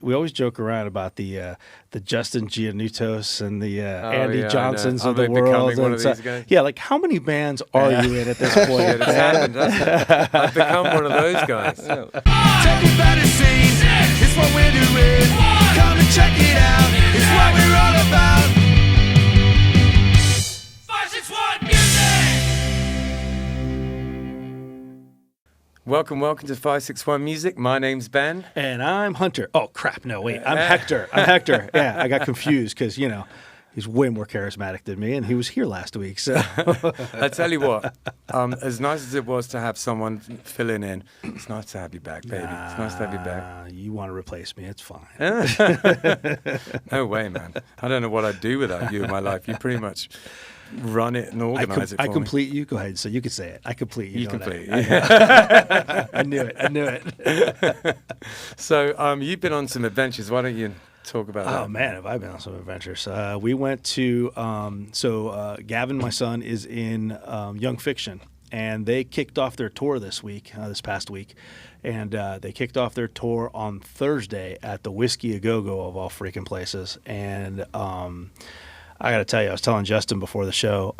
we always joke around about the Justin Giannutos and the Andy Johnsons of the world. One of these guys? Yeah, like how many bands are you in at this point? Shit, it's happened, hasn't it? I've become one of those guys. Taking fantasy, it's what we're doing. Come and check it out, it's what we're all about. 561 Music! Welcome to 561 Music. My name's Ben. And I'm Hunter. Oh, crap. No, wait. I'm Hector. Hector. Yeah, I got confused because, he's way more charismatic than me, and he was here last week. So I tell you what, as nice as it was to have someone filling in, it's nice to have you back, baby. It's nice to have you back. You want to replace me, it's fine. No way, man. I don't know what I'd do without you in my life. You pretty much run it and organize it for I me. complete you. Go ahead. So you could say it. I complete you. You complete. I knew it. So you've been on some adventures. Why don't you talk about that? Oh, man, have I been on some adventures. We went to, Gavin, my son, is in Young Fiction, and they kicked off their tour this past week, and they kicked off their tour on Thursday at the Whiskey A Go-Go of all freaking places, and I got to tell you, I was telling Justin before the show,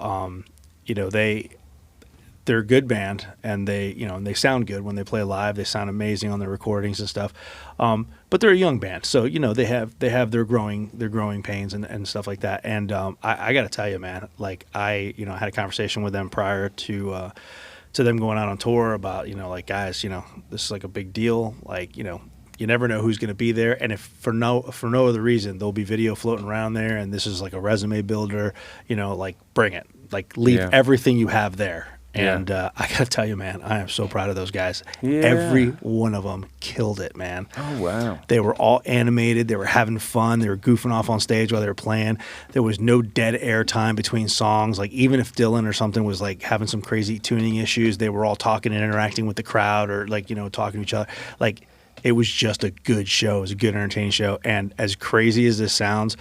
they're a good band, and they sound good when they play live. They sound amazing on their recordings and stuff. But they're a young band, so they have their growing pains and stuff like that. And I got to tell you, man, like I had a conversation with them prior to them going out on tour about guys, this is like a big deal, you never know who's going to be there, and if for no other reason, there'll be video floating around there, and this is like a resume builder, bring it, leave everything you have there. And I got to tell you, man, I am so proud of those guys. Yeah. Every one of them killed it, man. Oh, wow. They were all animated. They were having fun. They were goofing off on stage while they were playing. There was no dead air time between songs. Like, even if Dylan or something was, having some crazy tuning issues, they were all talking and interacting with the crowd or, talking to each other. It was just a good show. It was a good, entertaining show. And as crazy as this sounds,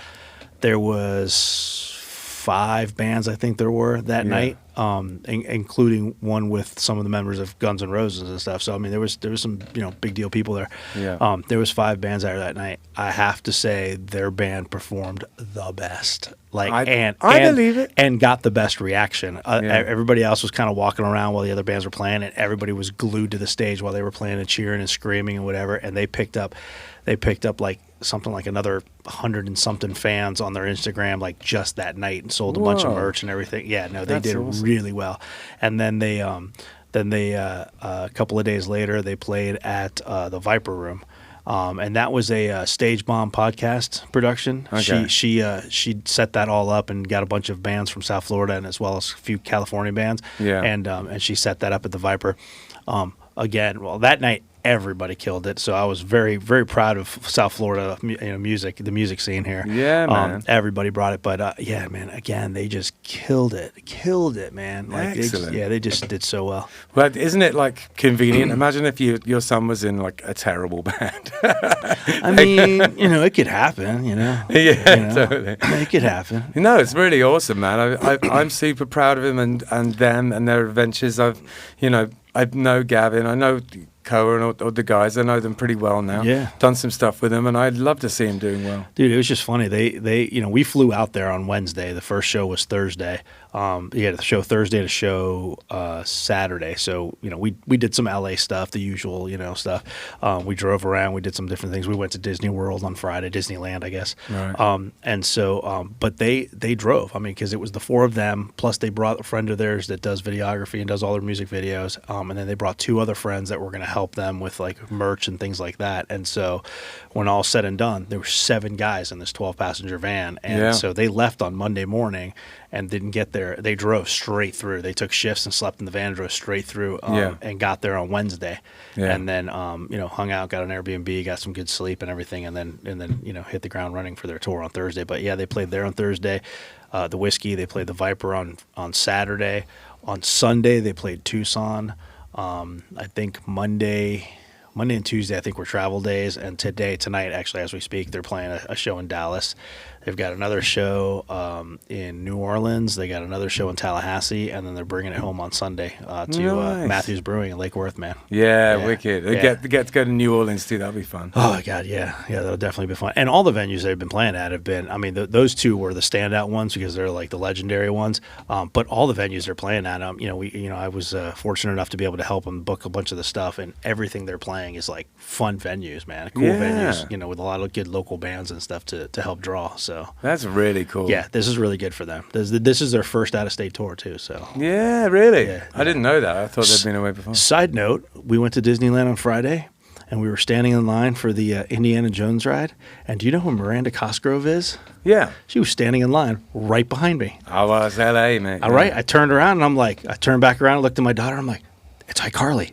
there was 5 bands, I think there were that night, including one with some of the members of Guns N' Roses and stuff. So, I mean, there was some, big deal people there. Yeah. There was 5 bands there that night. I have to say their band performed the best. I believe it. And got the best reaction. Everybody else was kind of walking around while the other bands were playing, and everybody was glued to the stage while they were playing and cheering and screaming and whatever. And they picked up something like another 100 and something fans on their Instagram, just that night, and sold a bunch of merch and everything. Yeah, no, they did awesome. Really well. And then they a couple of days later, they played at the Viper Room. And that was a Stage Bomb podcast production. Okay. She set that all up and got a bunch of bands from South Florida and as well as a few California bands. Yeah. And she set that up at the Viper. That night everybody killed it. So I was very, very proud of South Florida, the music scene here. Yeah, man. Everybody brought it, but man, again, they just killed it, man. Excellent. They just did so well. Well, isn't it convenient? Imagine if your son was in a terrible band. I mean, it could happen. Yeah, totally. It could happen. No, it's really awesome, man. I'm super proud of him and them and their adventures. I know Gavin. I know Koa and all the guys. I know them pretty well now. Yeah. Done some stuff with them, and I'd love to see them doing well. Dude, it was just funny. They we flew out there on Wednesday. The first show was Thursday. The show Thursday to show Saturday. So, we did some LA stuff, the usual, stuff. We drove around. We did some different things. We went to Disney World on Friday, Disneyland, I guess. Right. And so, but they drove. I mean, because it was the 4 of them, plus they brought a friend of theirs that does videography and does all their music videos. And then they brought 2 other friends that were going to help them with merch and things like that. And so when all said and done, there were 7 guys in this 12-passenger van. And so they left on Monday morning and didn't get there. They drove straight through. They took shifts and slept in the van and drove straight through and got there on Wednesday. Yeah. And then, hung out, got an Airbnb, got some good sleep and everything, and then hit the ground running for their tour on Thursday. But, yeah, they played there on Thursday. The Whiskey, they played the Viper on Saturday. On Sunday, they played Tucson. I think Monday and Tuesday, I think, were travel days. And tonight, actually, as we speak, they're playing a show in Dallas. They've got another show in New Orleans. They got another show in Tallahassee, and then they're bringing it home on Sunday to Nice. Matthews Brewing in Lake Worth, man. Yeah, wicked. Yeah. Get to go to New Orleans too. That'll be fun. Oh God, yeah, that'll definitely be fun. And all the venues they've been playing at have been. I mean, those two were the standout ones because they're like the legendary ones. But all the venues they're playing at, I was fortunate enough to be able to help them book a bunch of the stuff, and everything they're playing is like fun venues, man. Cool venues, with a lot of good local bands and stuff to help draw. So That's really cool. yeah, this is really good for them. This is their first out of state tour too. So Yeah, really? Yeah, I didn't know that. I thought they'd been away before. Side note, we went to Disneyland on Friday, and we were standing in line for the Indiana Jones ride. And do you know who Miranda Cosgrove is? Yeah. She was standing in line right behind me. I was LA, mate. All right, I turned around, and I turned back around and looked at my daughter. I'm like, it's iCarly.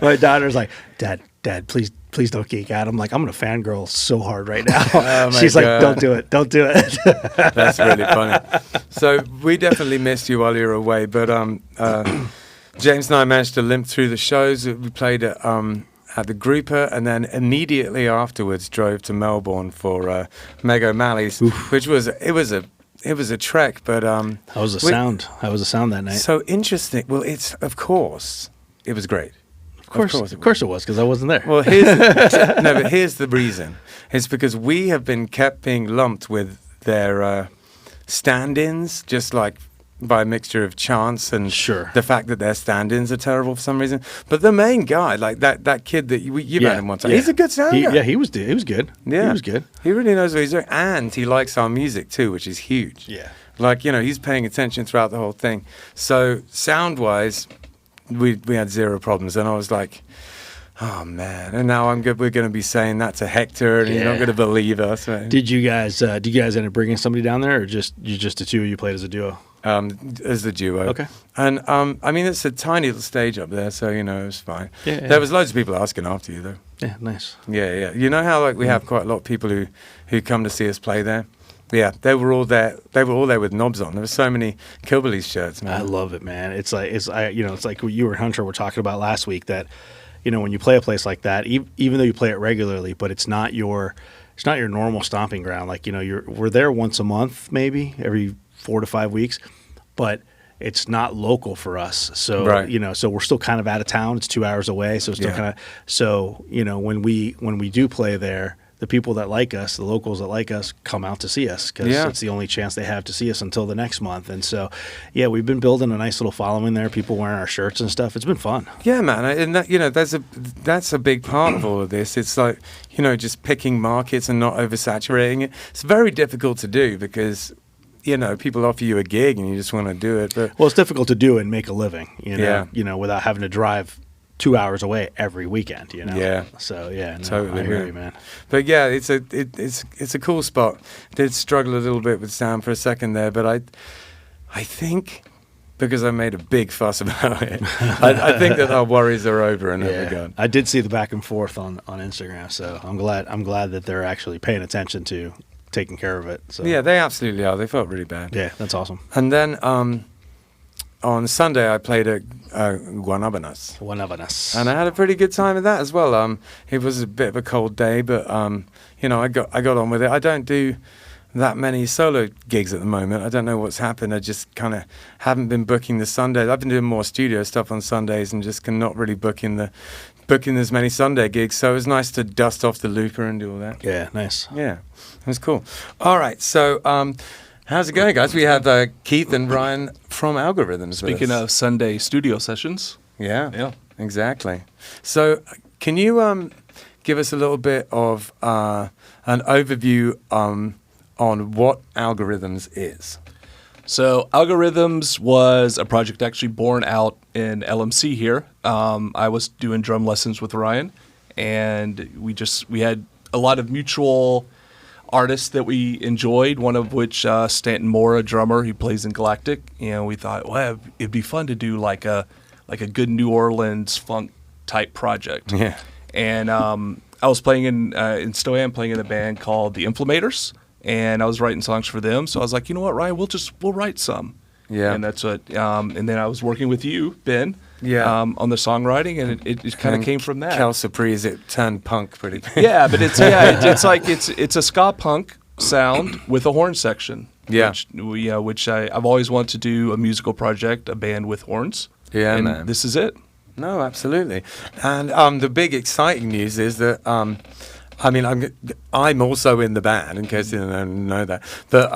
My daughter's like, Dad, please don't geek out. I'm like, I'm going to fangirl so hard right now. Oh, She's my like, God. don't do it. That's really funny. So we definitely missed you while you were away, but James and I managed to limp through the shows. We played at the Grouper, and then immediately afterwards drove to Melbourne for Meg O'Malley's, which was a trek. But How was the sound? How was the sound that night? So interesting. Well, of course it was great. Of course it was, because I wasn't there. Well, here's the reason. It's because we have kept being lumped with their stand-ins, just like by a mixture of chance and Sure. the fact that their stand-ins are terrible for some reason. But the main guy, like that kid that you met him one time, he's a good sound guy. Yeah, he was good. Yeah. He was good. He really knows what he's doing, and he likes our music too, which is huge. Yeah. Like, he's paying attention throughout the whole thing. So sound-wise, we had zero problems, and I was like, oh man! And now we're going to be saying that to Hector, and he's not going to believe us. Right? Did you guys end up bringing somebody down there, or just the two of you played as a duo? As the duo. Okay. And I mean, it's a tiny little stage up there, so it was fine. Yeah. There was loads of people asking after you though. Yeah, nice. Yeah. You know how we have quite a lot of people who come to see us play there. Yeah, they were all there. They were all there with knobs on. There were so many Killbillies shirts, man. I love it, man. It's like what you and Hunter were talking about last week, that when you play a place like that, even though you play it regularly, but it's not your normal stomping ground. Like we're there once a month, maybe every 4 to 5 weeks, but it's not local for us. So right. So we're still kind of out of town. It's 2 hours away, so it's still kind of when we do play there, the people that like us, the locals that like us, come out to see us because it's the only chance they have to see us until the next month. And so, we've been building a nice little following there. People wearing our shirts and stuff. It's been fun. Yeah, man. And that, that's a big part of all of this. It's like, just picking markets and not oversaturating it. It's very difficult to do because, people offer you a gig and you just want to do it. But it's difficult to do and make a living, without having to drive 2 hours away every weekend, Yeah. So Totally I hear you, man. But yeah, it's a cool spot. Did struggle a little bit with sound for a second there, but I think because I made a big fuss about it, I think that our worries are over in that regard. I did see the back and forth on Instagram, so I'm glad that they're actually paying attention to taking care of it. So yeah, they absolutely are. They felt really bad. Yeah, that's awesome. And then on Sunday, I played at Guanabanas. And I had a pretty good time at that as well. It was a bit of a cold day, but I got on with it. I don't do that many solo gigs at the moment. I don't know what's happened. I just kind of haven't been booking the Sundays. I've been doing more studio stuff on Sundays and just cannot really booking as many Sunday gigs. So it was nice to dust off the looper and do all that. Yeah, nice. Yeah, it was cool. All right, so how's it going, guys? We have Keath and Ryan from Algorhythms. Speaking of Sunday studio sessions. Yeah, exactly. So can you give us a little bit of an overview on what Algorhythms is? So Algorhythms was a project actually born out in LMC here. I was doing drum lessons with Ryan, and we had a lot of mutual artists that we enjoyed, one of which Stanton Moore, a drummer, he plays in Galactic, and we thought, well, it'd be fun to do like a good New Orleans funk type project. Yeah. And I was playing in Stowe, playing in a band called the Inflammators, and I was writing songs for them. So I was like, you know what, Ryan, we'll write some. Yeah. And that's what. And then I was working with you, Ben, on the songwriting, and it kind of came from that. Cal Surprise, it turned punk pretty. Yeah, but it's like it's a ska punk sound with a horn section. Yeah, which I've always wanted to do a musical project, a band with horns. Yeah, and man. This is it. No, absolutely. And the big exciting news is that I'm also in the band, in case you don't know that. But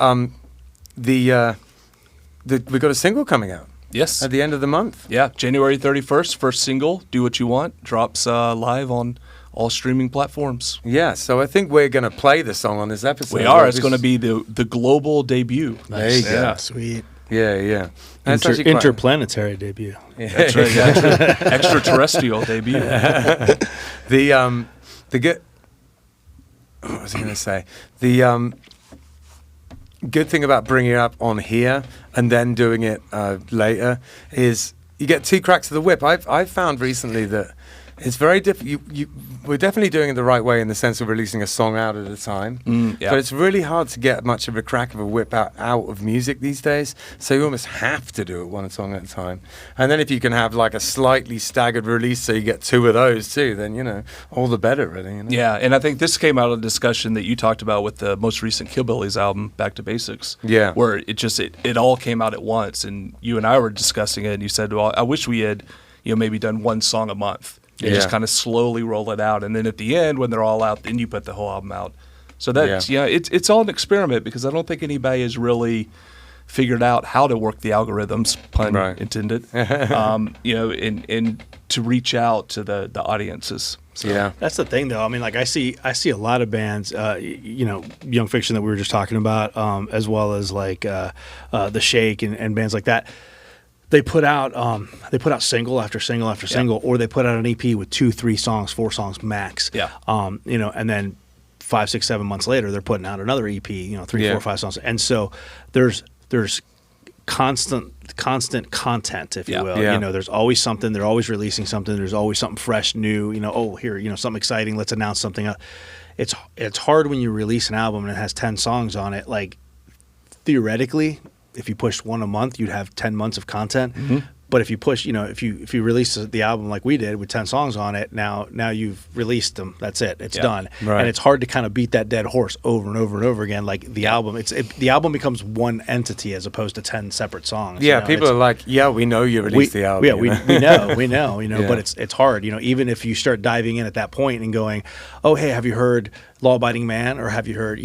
we've got a single coming out. Yes. At the end of the month. Yeah, January 31st, first single, Do What You Want, drops live on all streaming platforms. Yeah, so I think we're going to play the song on this episode. We are. It's going to be the global debut. Nice. There you go. Sweet. Yeah. Interplanetary debut. Yeah. That's right. Yeah. Extraterrestrial debut. The good. What was I going to say? The good thing about bringing it up on here and then doing it later is you get two cracks of the whip. I've found recently that it's very difficult. We're definitely doing it the right way in the sense of releasing a song out at a time. But it's really hard to get much of a crack of a whip out of music these days. So you almost have to do it one song at a time. And then if you can have like a slightly staggered release so you get two of those too, then, all the better, really. Yeah, and I think this came out of a discussion that you talked about with the most recent Killbillies album, Back to Basics. Yeah. Where it all came out at once. And you and I were discussing it, and you said, well, I wish we had maybe done one song a month. You just kind of slowly roll it out, and then at the end, when they're all out, then you put the whole album out. So that's it's all an experiment because I don't think anybody has really figured out how to work the algorithms, pun intended, and to reach out to the audiences. So that's the thing, though. I mean, like I see a lot of bands, Young Fiction that we were just talking about, as well as like the Shake and bands like that. They put out single after single after single, or they put out an EP with 2, 3 songs, 4 songs max. Yeah. And then 5, 6, 7 months later, they're putting out another EP. 3, 4, 5 songs, and so there's constant content, if you will. There's always something. They're always releasing something. There's always something fresh, new. Here, something exciting. Let's announce something. It's hard when you release an album and it has 10 songs on it. Like theoretically, if you pushed one a month, you'd have 10 months of content. Mm-hmm. But if you push, if you release the album like we did with 10 songs on it, now you've released them. That's it. It's done. Right. And it's hard to kind of beat that dead horse over and over and over again. Like the album, the album becomes one entity as opposed to 10 separate songs. Yeah, people are like, we know you released the album. Yeah, we know. But it's hard. Even if you start diving in at that point and going, oh, hey, have you heard Law Abiding Man, or have you heard,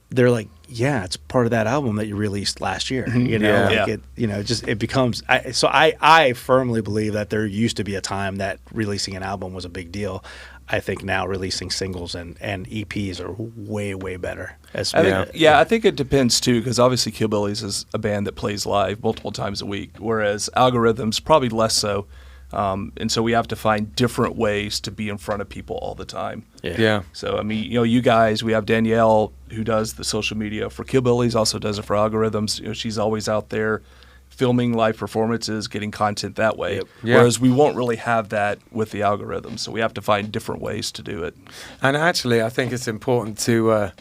they're like, yeah, it's part of that album that you released last year. It becomes. I firmly believe that there used to be a time that releasing an album was a big deal. I think now releasing singles and EPs are way, way better. I think it depends too, because obviously Killbillies is a band that plays live multiple times a week, whereas Algorhythms probably less so. And so we have to find different ways to be in front of people all the time. Yeah. So, you guys, we have Danielle who does the social media for Killbillies, also does it for Algorhythms. She's always out there filming live performances, getting content that way. Yep. Yeah. Whereas we won't really have that with the Algorhythms. So we have to find different ways to do it. And actually, I think it's important to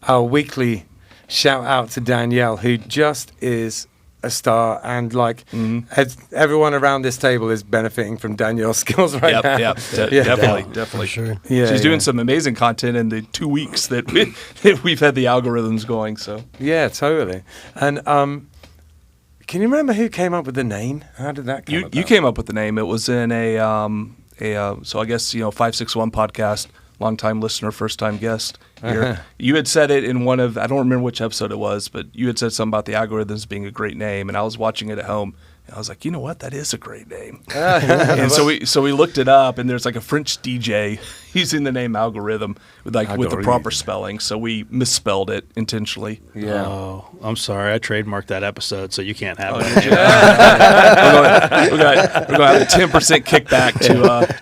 our weekly shout out to Danielle, who just is a star, and everyone around this table is benefiting from Danielle's skills right now. Definitely. Sure. Yeah, she's doing some amazing content in the 2 weeks that we've had the Algorhythms going. So yeah, totally. And can you remember who came up with the name? How did that come about? You came up with the name. It was in so I guess 561 podcast. Long-time listener, first-time guest here. You had said it in one of, I don't remember which episode it was, but you had said something about the Algorhythms being a great name, and I was watching it at home, and I was like, you know what, that is a great name. And so we looked it up, and there's like a French DJ using the name Algorythm with the proper spelling, so we misspelled it intentionally. Yeah. Oh, I'm sorry, I trademarked that episode, so you can't have it. We're going to have a 10% kickback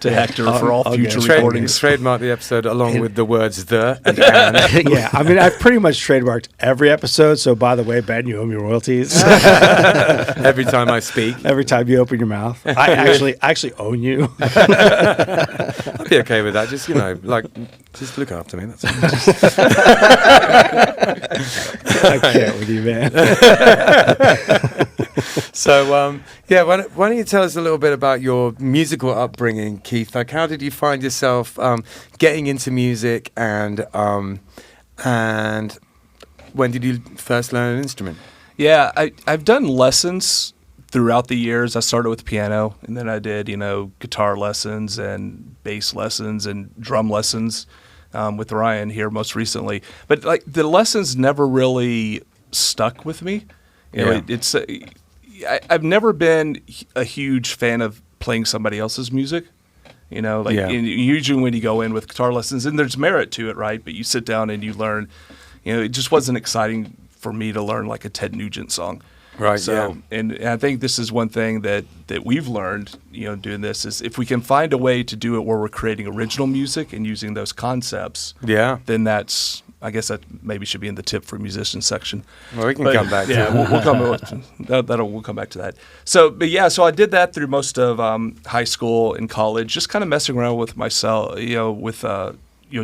to Hector for all future recordings. Trademark the episode along with the words "the" and "and." Yeah, I've pretty much trademarked every episode. So, by the way, Ben, you owe me royalties every time I speak. Every time you open your mouth, I actually own you. I'd be okay with that. Just look after me. That's all. I can't with you, man. So, yeah, why don't you tell us a little bit about your musical upbringing, Keath? Like, how did you find yourself getting into music, and when did you first learn an instrument? Yeah, I've done lessons throughout the years. I started with piano, and then I did, guitar lessons and bass lessons and drum lessons with Ryan here most recently. But like the lessons never really stuck with me. I've never been a huge fan of playing somebody else's music. Usually when you go in with guitar lessons, and there's merit to it, right? But you sit down and you learn. It just wasn't exciting for me to learn like a Ted Nugent song. Right. So, yeah. and I think this is one thing that we've learned, doing this is if we can find a way to do it where we're creating original music and using those concepts, then that's, I guess that maybe should be in the tip for musicians section. Well, we can come back to that. We'll come back to that. So I did that through most of high school and college, just kind of messing around with myself,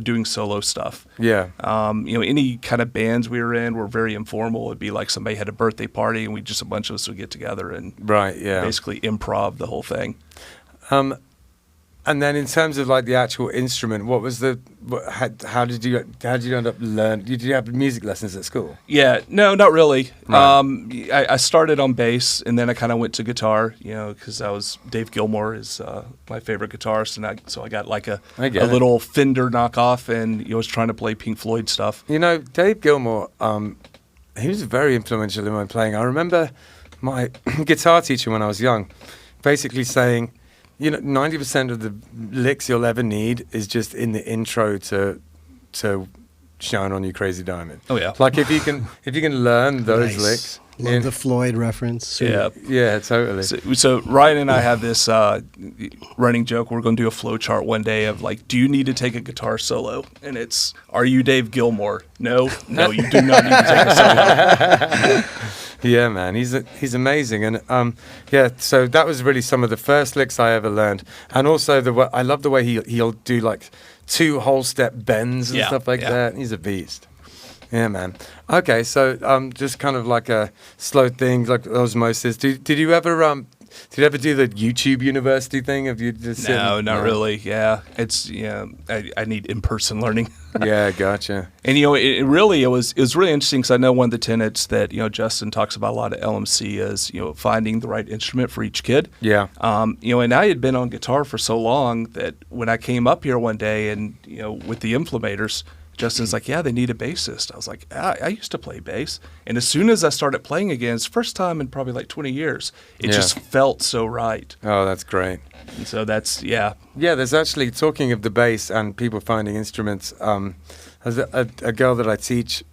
doing solo stuff. Yeah. Any kind of bands we were in were very informal. It'd be like somebody had a birthday party and a bunch of us would get together and basically improv the whole thing. And then in terms of like the actual instrument, what was how did you end up learning? Did you have music lessons at school? Yeah, no, not really. Right. I started on bass and then I kind of went to guitar, because Dave Gilmour is my favorite guitarist, and so I got like a little Fender knockoff, and was trying to play Pink Floyd stuff. Dave Gilmour, he was very influential in my playing. I remember my guitar teacher when I was young basically saying, 90% of the licks you'll ever need is just in the intro to Shine On You Crazy Diamond. Oh yeah. Like if you can learn those licks. Love the Floyd reference. Sweet. Yeah, totally. So Ryan and I have this running joke. We're going to do a flow chart one day of like, do you need to take a guitar solo? And it's, are you Dave Gilmour? No, you do not need to take a solo. Yeah, man, he's amazing, and so that was really some of the first licks I ever learned, and also I love the way he'll do like 2 whole step bends and stuff like that. He's a beast. Yeah, man. Okay, so just kind of like a slow thing, like osmosis. Did you ever do the YouTube University thing? Have you just not really. Yeah, it's I need in-person learning. Yeah, gotcha. And it was really interesting because I know one of the tenets that Justin talks about a lot at LMC is finding the right instrument for each kid. Yeah. And I had been on guitar for so long that when I came up here one day and with the Inflammators, Justin's like, yeah, they need a bassist. I was like, I used to play bass. And as soon as I started playing again, it's the first time in probably like 20 years, it just felt so right. Oh, that's great. And so that's, Yeah, there's actually, talking of the bass and people finding instruments, there's a girl that I teach,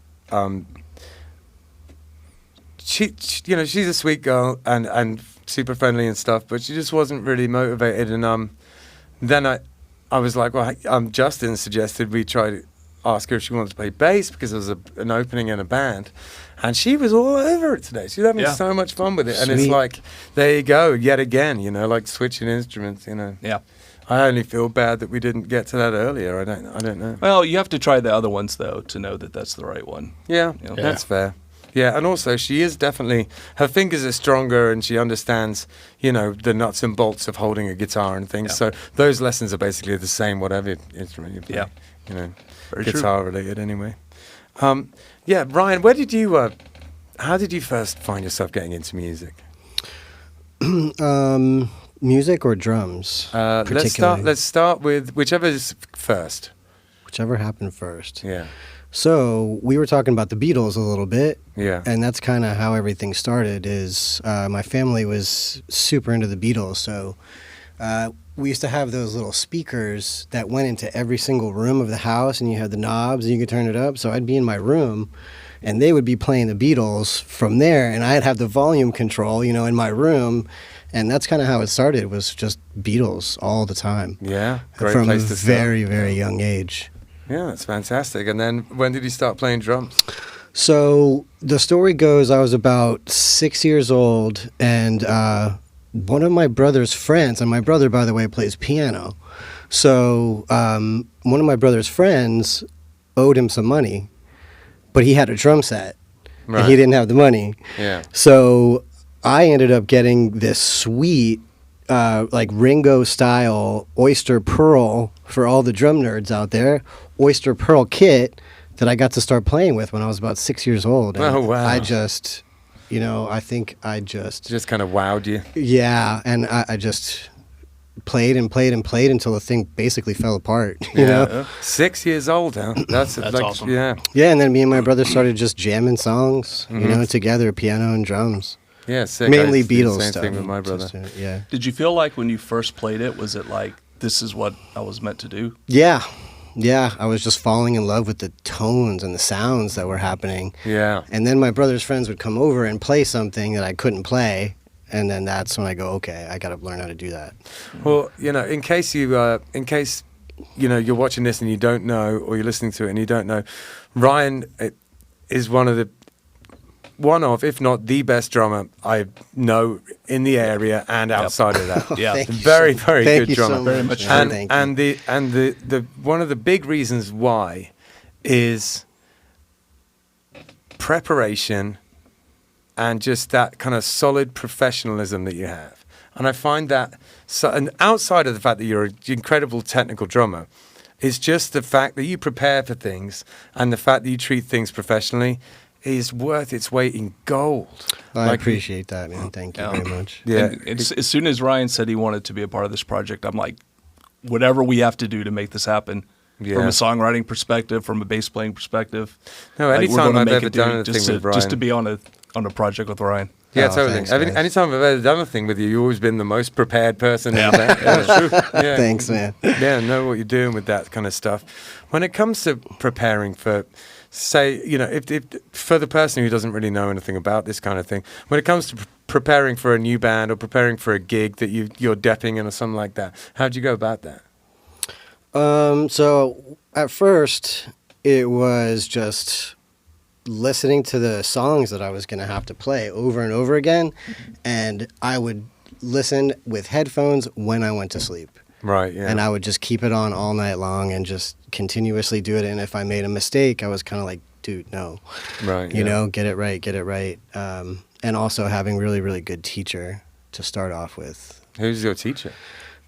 she's a sweet girl and super friendly and stuff, but she just wasn't really motivated. And then I was like, well, Justin suggested we try to ask her if she wanted to play bass because there was an opening in a band, and she was all over it today. She was having so much fun with it. Sweet. And it's like, there you go, yet again, like switching instruments. Yeah. I only feel bad that we didn't get to that earlier. I don't know. Well, you have to try the other ones though to know that that's the right one. Yeah, that's fair. Yeah, and also she is definitely, her fingers are stronger and she understands, the nuts and bolts of holding a guitar and things. So those lessons are basically the same, whatever instrument you play. Yeah. Very guitar true. related anyway. Ryan, where did you, how did you first find yourself getting into music? Music or drums? Let's start with whichever is first. Whichever happened first. Yeah. So we were talking about the Beatles a little bit. Yeah. And that's kind of how everything started is my family was super into the Beatles. So we used to have those little speakers that went into every single room of the house, and you had the knobs and you could turn it up. So I'd be in my room and they would be playing the Beatles from there, and I'd have the volume control, in my room. And that's kind of how it started, was just Beatles all the time. Yeah, great from place to start. Very, very young age. Yeah, that's fantastic. And then when did you start playing drums? So the story goes, I was about 6 years old, and one of my brother's friends, and my brother, by the way, plays piano. So one of my brother's friends owed him some money, but he had a drum set, and he didn't have the money. Yeah. So I ended up getting this sweet, like Ringo style Oyster Pearl for all the drum nerds out there, Oyster Pearl kit that I got to start playing with when I was about 6 years old. And Oh, wow. I just, I think I just kind of wowed you. Yeah, and I just played and played and played until the thing basically fell apart. You know? 6 years old, huh? That's awesome. Yeah. Yeah, and then me and my brother started just jamming songs, together, piano and drums. Yeah, sick. Mainly I did the Beatles same stuff. thing with my brother. Yeah. Did you feel like when you first played it, was it like, this is what I was meant to do? Yeah. Yeah, I was just falling in love with the tones and the sounds that were happening. Yeah. And then my brother's friends would come over and play something that I couldn't play. And then that's when I go, okay, I got to learn how to do that. Well, in case you're watching this and you don't know, or you're listening to it and you don't know, Ryan is one of, if not the best drummer I know in the area and outside of that. Yeah, very good drummer. So very much. And the one of the big reasons why is preparation and just that kind of solid professionalism that you have. And I find that, and outside of the fact that you're an incredible technical drummer, is just the fact that you prepare for things and the fact that you treat things professionally is worth its weight in gold. I appreciate that, man. Thank you very much. Yeah. And as soon as Ryan said he wanted to be a part of this project, I'm like, whatever we have to do to make this happen, from a songwriting perspective, from a bass playing perspective. No, we're anytime gonna I've make ever it done do- anything just with to, Ryan. just to be on a project with Ryan. Yeah, Oh, totally. thanks, guys. Anytime I've ever done a thing with you, you've always been the most prepared person. Yeah. In there. Yeah, that's true. Yeah. Thanks, man. Yeah, know what you're doing with that kind of stuff. When it comes to preparing for, say, if for the person who doesn't really know anything about this kind of thing, when it comes to preparing for a new band or preparing for a gig that you're depping in or something like that, how'd you go about that? So at first, it was just listening to the songs that I was going to have to play over and over again, and I would listen with headphones when I went to sleep. Right, yeah. And I would just keep it on all night long and just continuously do it. And if I made a mistake, I was kind of like, dude, no. Right, Get it right. And also having really, really good teacher to start off with. Who's your teacher?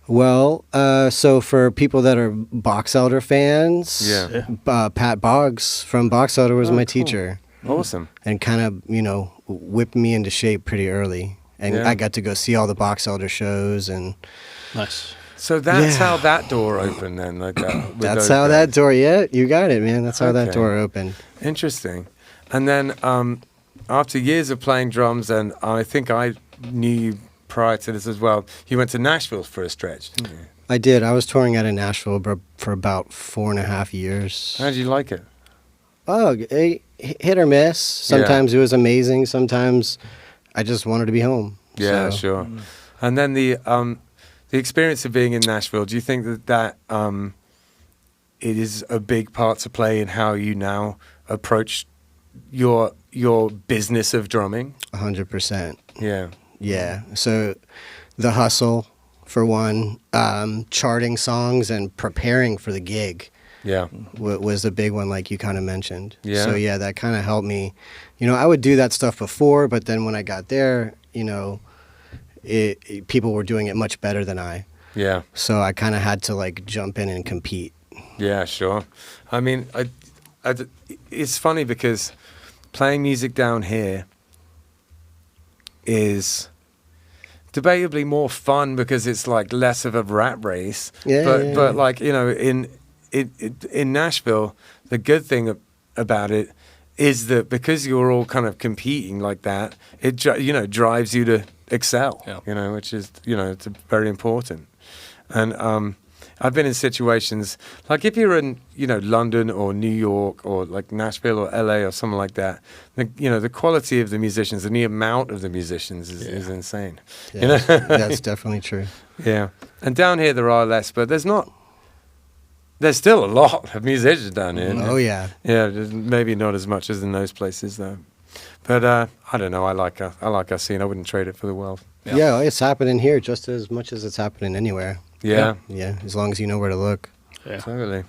Well, so for people that are Box Elder fans, Pat Boggs from Box Elder was my teacher. Awesome. And kind of, whipped me into shape pretty early. And I got to go see all the Box Elder shows. And Nice. So that's how that door opened then, like that. with that's those how that guys. door, you got it, man. That's how that Okay. door opened. Interesting. And then after years of playing drums, and I think I knew you prior to this as well, you went to Nashville for a stretch, didn't you? I did. I was touring out in Nashville for about 4.5 years. How did you like it? Oh, hit or miss. Sometimes it was amazing. Sometimes I just wanted to be home. Yeah, So, sure. And then the experience of being in Nashville, do you think that it is a big part to play in how you now approach your business of drumming? 100%. Yeah. Yeah. So the hustle, for one, charting songs and preparing for the gig Yeah. was a big one, like you kind of mentioned. Yeah. So, that kind of helped me. I would do that stuff before, but then when I got there, people were doing it much better than I. Yeah. So I kind of had to, jump in and compete. Yeah, sure. I mean, it's funny because playing music down here is debatably more fun because it's less of a rat race. But in Nashville, the good thing about it is that because you're all kind of competing like that, it drives you to excel. Yeah. Which is it's very important. And I've been in situations like if you're in London or New York or Nashville or LA or something like that, the quality of the musicians and the amount of the musicians is insane. Yeah, that's definitely true. Yeah, and down here there are less, but there's still a lot of musicians down here. Oh yeah. Yeah, maybe not as much as in those places though. But I don't know. I like our scene. I wouldn't trade it for the world. Yeah, it's happening here just as much as it's happening anywhere. Yeah. Yeah, as long as you know where to look. Yeah. Totally.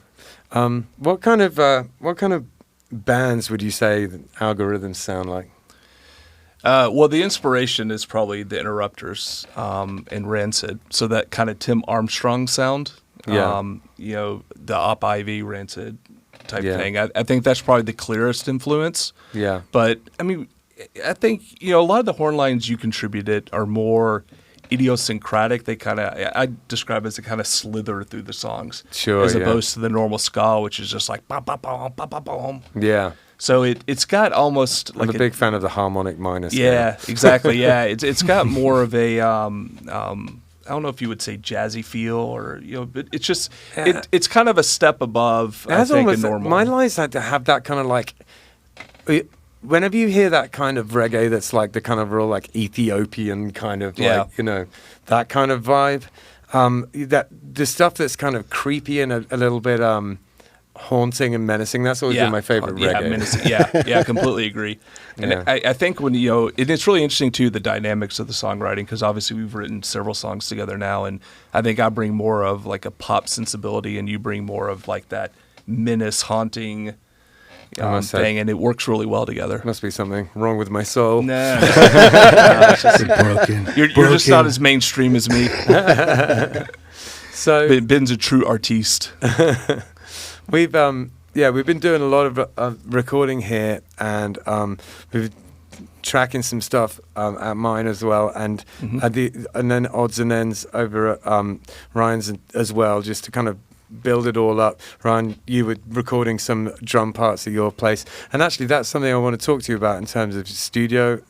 What kind of bands would you say that Algorhythms sound like? Well, the inspiration is probably the Interrupters and Rancid. So that kind of Tim Armstrong sound. Yeah. The Op Ivy, Rancid type thing. I think that's probably the clearest influence. Yeah. But, I mean, I think, a lot of the horn lines you contributed are more idiosyncratic. They kind of, I describe it as they kind of slither through the songs. Sure, as opposed to the normal ska, which is just like, ba ba ba ba ba ba. Yeah. So it's got almost like I'm a big fan of the harmonic minor scale. Yeah, exactly. Yeah, it's got more of a I don't know if you would say jazzy feel or but it's just it's kind of a step above. I think a normal. My lines had to have that kind of like. Whenever you hear that kind of reggae, that's like the kind of real like Ethiopian kind of like that kind of vibe. That the stuff that's kind of creepy and a little bit haunting and menacing. That's always been my favorite reggae. Menacing. I completely agree. And I think when it's really interesting too, the dynamics of the songwriting, because obviously we've written several songs together now, and I think I bring more of like a pop sensibility, and you bring more of like that menace, haunting thing, and it works really well together. Must be something wrong with my soul. No, it's just broken. You're just not as mainstream as me. So Ben's a true artiste. We've been doing a lot of recording here, and we've tracking some stuff at mine as well, and and then odds and ends over at Ryan's as well, just to kind of build it all up. Ryan, you were recording some drum parts at your place, and actually that's something I want to talk to you about in terms of your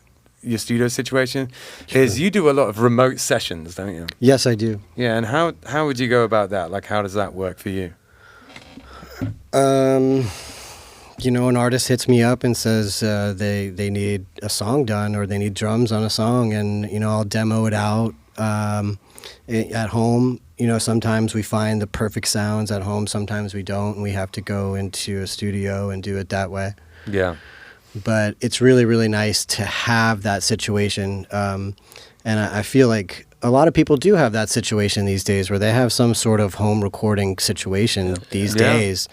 studio situation. Sure. Is you do a lot of remote sessions, don't you? Yes, I do. Yeah, and how would you go about that? Like, how does that work for you? An artist hits me up and says they need a song done, or they need drums on a song, and I'll demo it out at home. Sometimes we find the perfect sounds at home, sometimes we don't, and we have to go into a studio and do it that way. Yeah. But it's really, really nice to have that situation. And I feel like a lot of people do have that situation these days, where they have some sort of home recording situation these days.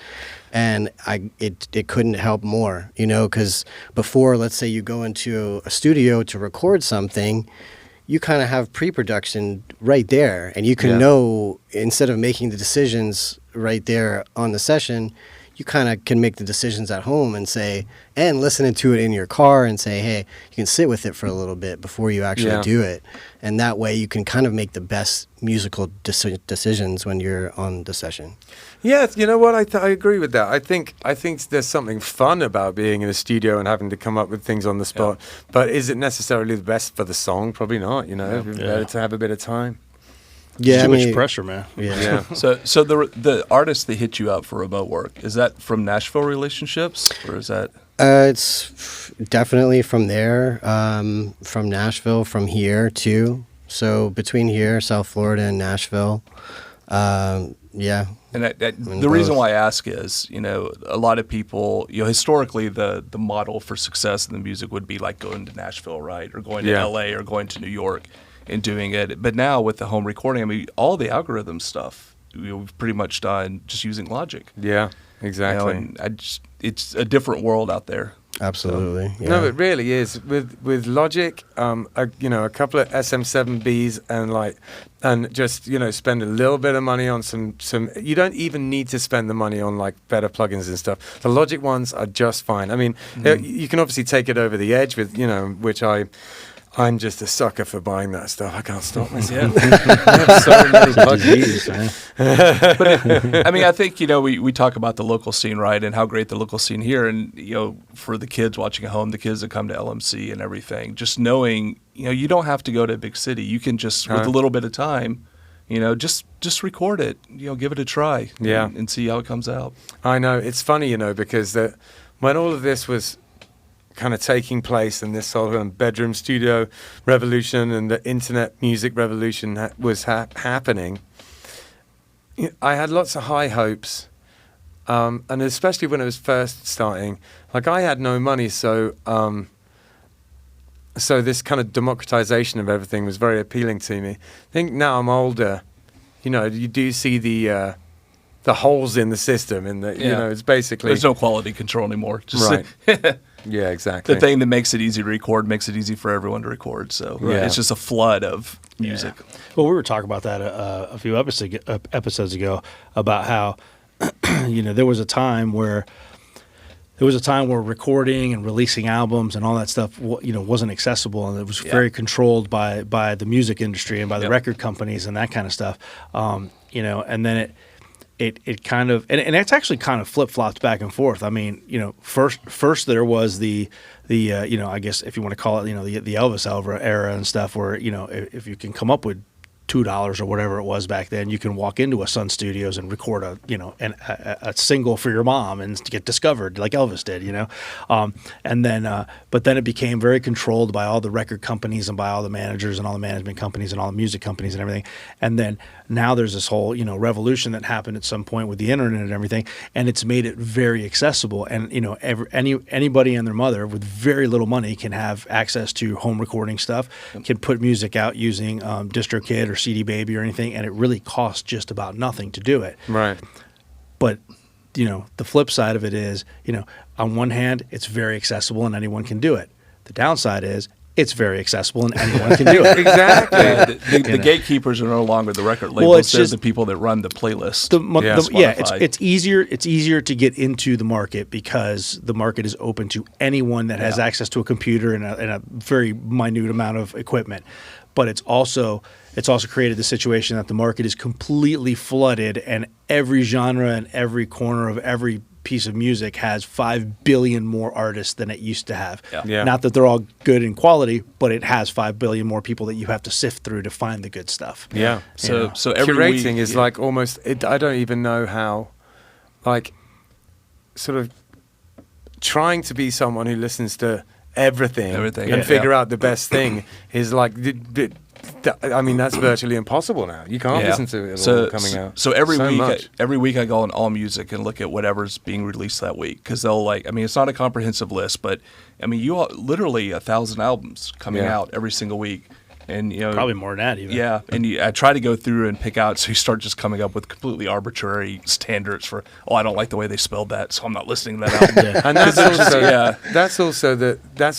And it couldn't help more, because before, let's say you go into a studio to record something, you kind of have pre-production right there, and you can know, instead of making the decisions right there on the session, you kind of can make the decisions at home and listening to it in your car and say, hey, you can sit with it for a little bit before you actually do it. And that way you can kind of make the best musical decisions when you're on the session. Yeah, you know what? I agree with that. I think there's something fun about being in a studio and having to come up with things on the spot. Yeah. But is it necessarily the best for the song? Probably not. Better to have a bit of time. Yeah, too much pressure, man. Yeah. So the artists that hit you up for remote work, is that from Nashville relationships, or is that? It's definitely from there, from Nashville, from here too. So between here, South Florida, and Nashville, yeah. And the reason why I ask is, a lot of people, historically the model for success in the music would be like going to Nashville, right, or going to LA, or going to New York and doing it. But now with the home recording, I mean, all the algorithm stuff we've pretty much done just using Logic. Yeah, exactly. And it's a different world out there. Absolutely. So. Yeah. No, it really is. With Logic, a couple of SM7Bs and just spend a little bit of money on some. You don't even need to spend the money on like better plugins and stuff. The Logic ones are just fine. I mean, you can obviously take it over the edge with which I'm just a sucker for buying that stuff. I can't stop myself. I have so many plugins, man. But I mean, I think we talk about the local scene, right, and how great the local scene here, and for the kids watching at home, the kids that come to LMC and everything, just knowing you don't have to go to a big city. You can just with a little bit of time, just record it. Give it a try. Yeah, and see how it comes out. I know it's funny, because when all of this was kind of taking place, and this sort of bedroom studio revolution and the internet music revolution was happening, I had lots of high hopes, and especially when it was first starting. Like, I had no money, so this kind of democratization of everything was very appealing to me. I think now I'm older, you do see the holes in the system, and it's basically there's no quality control anymore. Right. Yeah, exactly. The thing that makes it easy to record makes it easy for everyone to record. So it's just a flood of music. Yeah. Well, we were talking about that a few episodes ago about how there was a time where recording and releasing albums and all that stuff wasn't accessible, and it was very controlled by the music industry and by the record companies and that kind of stuff. And then it kind of and it's actually kind of flip-flopped back and forth. I mean, first there was the I guess if you want to call it the Elvis era and stuff, where if you can come up with $2 or whatever it was back then, you can walk into a Sun Studios and record a single for your mom and get discovered like Elvis did, and then but then it became very controlled by all the record companies and by all the managers and all the management companies and all the music companies and everything. And then now there's this whole revolution that happened at some point with the internet and everything, and it's made it very accessible. And anybody and their mother with very little money can have access to home recording stuff, can put music out using DistroKid or CD Baby or anything, and it really costs just about nothing to do it. Right. But the flip side of it is, on one hand, it's very accessible and anyone can do it. The downside is it's very accessible and anyone can do it. Exactly. The gatekeepers are no longer the record labels; they're the people that run the playlist. It's easier. It's easier to get into the market because the market is open to anyone that has access to a computer and a very minute amount of equipment. But it's also created the situation that the market is completely flooded, and every genre and every corner of every piece of music has 5 billion more artists than it used to have. Yeah. Not that they're all good in quality, but it has 5 billion more people that you have to sift through to find the good stuff. Yeah. So every curating week, is like almost. I don't even know how, sort of trying to be someone who listens to everything and figure out the best thing is like. I mean, that's virtually impossible now. You can't listen to it all coming out. So every week I go on All Music and look at whatever's being released that week, because they'll it's not a comprehensive list, but you literally 1,000 albums coming out every single week. And probably more than that even. Yeah, and I try to go through and pick out, so you start just coming up with completely arbitrary standards for, I don't like the way they spelled that, so I'm not listening to that album. And that's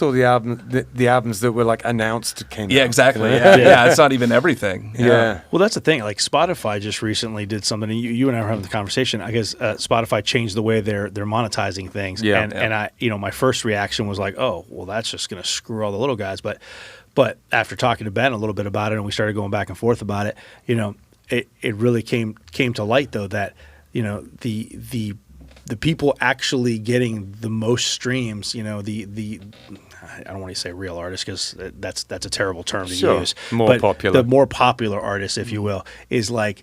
all the albums that were like announced came out. Yeah, exactly. Yeah, it's not even everything. Yeah. Well, that's the thing. Like Spotify just recently did something. And you and I were having the conversation. I guess Spotify changed the way they're monetizing things. Yeah. And I my first reaction was like, oh, well, that's just going to screw all the little guys. But after talking to Ben a little bit about it, and we started going back and forth about it, it really came to light though that the people actually getting the most streams, I don't want to say real artists because that's a terrible term to use. Popular. The more popular artists, if you will, is I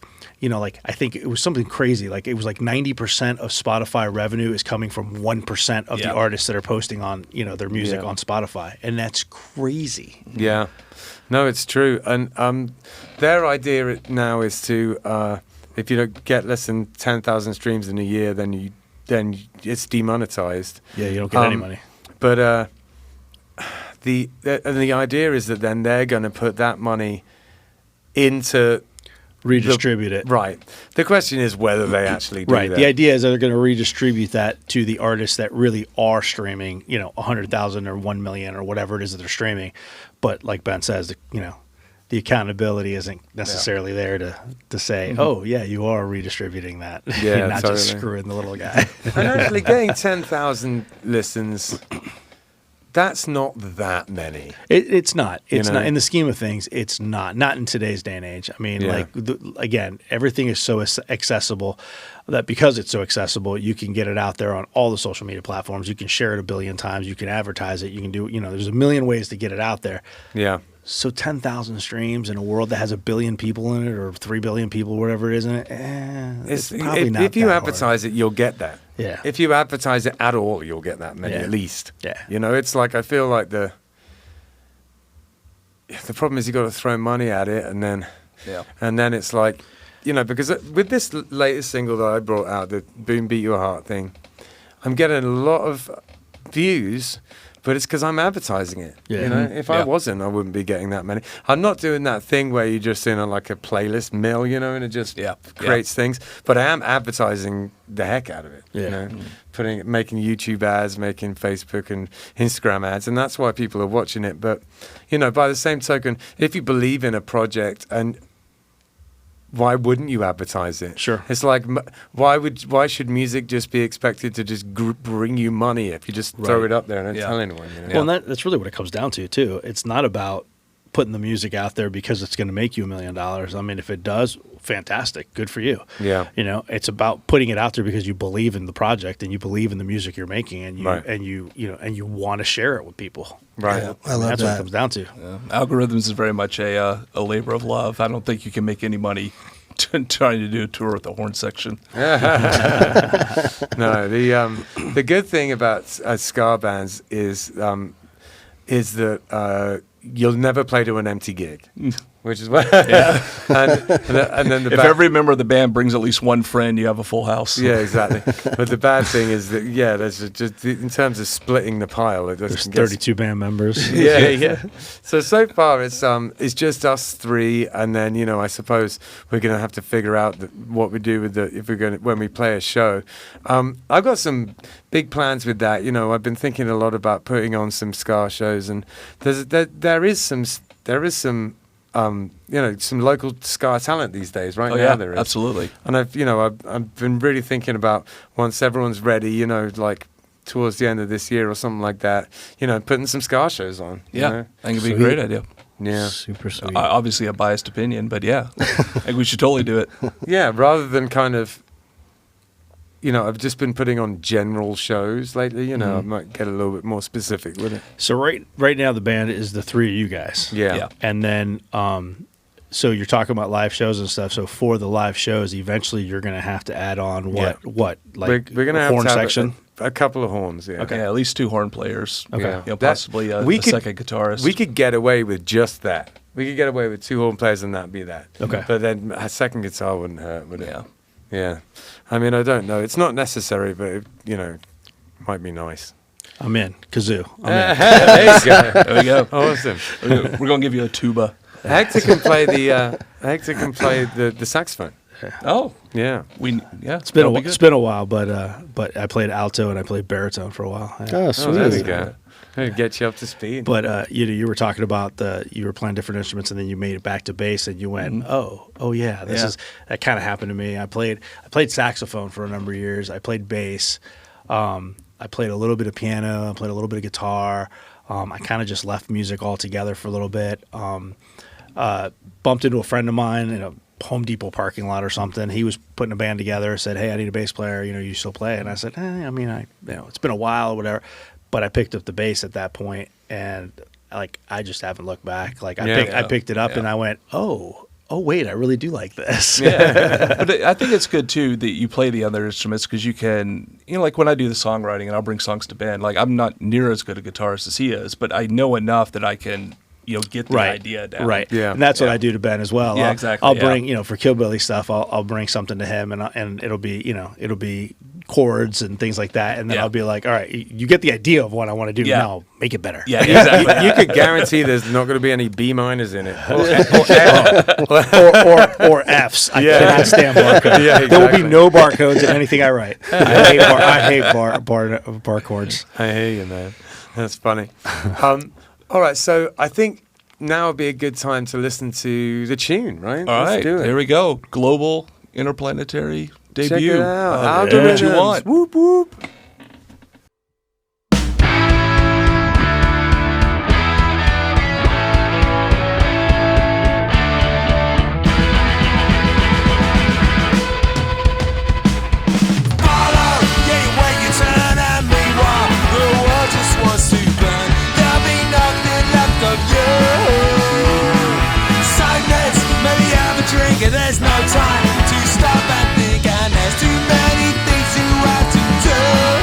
think it was something crazy. Like it was like 90% of Spotify revenue is coming from 1% of the artists that are posting on their music on Spotify, and that's crazy. Yeah, no, it's true. And their idea now is to if you don't get less than 10,000 streams in a year, then it's demonetized. Yeah, you don't get any money. But the idea is that then they're going to put that money into redistribute it. Right. The question is whether they actually do that. The idea is they're going to redistribute that to the artists that really are streaming, 100,000 or 1 million or whatever it is that they're streaming. But like Ben says, the accountability isn't necessarily there to say, oh, yeah, you are redistributing that. Yeah, not just screwing the little guy. And actually getting 10,000 listens, that's not that many. It's not. It's not. In the scheme of things, it's not. Not in today's day and age. I mean, again, everything is so accessible that because it's so accessible, you can get it out there on all the social media platforms. You can share it 1 billion times. You can advertise it. You can do, there's 1 million ways to get it out there. Yeah. So 10,000 streams in a world that has 1 billion people in it, or 3 billion people, whatever it is in it, it's probably not. If you advertise it, you'll get that. Yeah. If you advertise it at all, you'll get that many at least. Yeah. It's like, I feel like the problem is you got to throw money at it, and then it's like, because with this latest single that I brought out, the Boom Beat Your Heart thing, I'm getting a lot of views, but it's because I'm advertising it. Yeah. You know, if I wasn't, I wouldn't be getting that many. I'm not doing that thing where you're just in like a playlist mill, you know, and it just creates things. But I am advertising the heck out of it. Yeah. You know, making YouTube ads, making Facebook and Instagram ads, and that's why people are watching it. But you know, by the same token, if you believe in a project, and why wouldn't you advertise it? Sure. It's like, why should music just be expected to just bring you money if you just throw it up there and don't tell anyone? You know? Well, and that's really what it comes down to, too. It's not about putting the music out there because it's going to make you $1 million. I mean, if it does, fantastic, good for you. Yeah. You know, it's about putting it out there because you believe in the project and you believe in the music you're making, and you want to share it with people. Right. Yeah, I love that's that. what it comes down to. Yeah. Algorhythms is very much a labor of love. I don't think you can make any money trying to do a tour with the horn section. No, the good thing about ska bands is that you'll never play to an empty gig. Which is what, and then if every member of the band brings at least one friend, you have a full house. Yeah, exactly. But the bad thing is that there's just in terms of splitting the pile, there's 32 band members. Yeah. So far it's just us three, and then you know I suppose we're gonna have to figure out what we do with when we play a show. I've got some big plans with that. You know, I've been thinking a lot about putting on some ska shows, and there is some. You know, some local ska talent these days, right? Oh, There is. absolutely. And I've been really thinking about once everyone's ready, you know, like towards the end of this year or something like that, you know, putting some ska shows on. Yeah, you know? I think it'd be a great idea. Yeah. Super sweet. Obviously a biased opinion, but yeah, I think we should totally do it. Yeah, rather than kind of, you know, I've just been putting on general shows lately. You know, I might get a little bit more specific with it. So right now the band is the three of you guys. Yeah. And then so you're talking about live shows and stuff. So for the live shows, eventually you're going to have to add on what like we're going to horn have section. A couple of horns. Yeah. Okay, at least 2 horn players. Okay. Yeah. You know, possibly a second guitarist. We could get away with just that. We could get away with 2 horn players and that be that. Okay. But then a second guitar wouldn't hurt, would it? Yeah. Yeah. I mean, I don't know. It's not necessary, but it, you know, might be nice. I'm in. Kazoo. There you go. There we go. Awesome. We're going to give you a tuba. Hector can play the saxophone. Oh. Yeah. It's been a while, but I played alto and I played baritone for a while. Yeah. Oh, sweet. There you go. Get you up to speed. But you were talking about you were playing different instruments and then you made it back to bass and you went, oh yeah, that kind of happened to me. I played saxophone for a number of years. I played bass. I played a little bit of piano. I played a little bit of guitar. I kind of just left music altogether for a little bit. Bumped into a friend of mine in a Home Depot parking lot or something. He was putting a band together. Said, "Hey, I need a bass player. You know, you still play?" And I said, I mean, it's been a while or whatever. But I picked up the bass at that point, and like I just haven't looked back. Like I picked it up and I went, oh wait, I really do like this. Yeah. But I think it's good too that you play the other instruments because you can, you know, like when I do the songwriting and I'll bring songs to Ben, like I'm not near as good a guitarist as he is, but I know enough that I can, you know, get the idea down. Right. Yeah. And that's what I do to Ben as well. Yeah, exactly. I'll bring, you know, for Killbilly stuff, I'll bring something to him and it'll be, you know, it'll be chords and things like that. And then I'll be like, all right, you get the idea of what I want to do. Yeah. Now make it better. Yeah, exactly. You could guarantee there's not going to be any B minors in it. or Fs. I cannot stand barcodes. Yeah, exactly. There will be no barcodes in anything I write. I hate barcodes. I hear you, man. That's funny. All right, so I think now would be a good time to listen to the tune, right? All Let's right, do it. here we go. Global interplanetary debut. Check it out. I'll do what you want. Whoop, whoop. There's no time to stop and think, and there's too many things you have to do.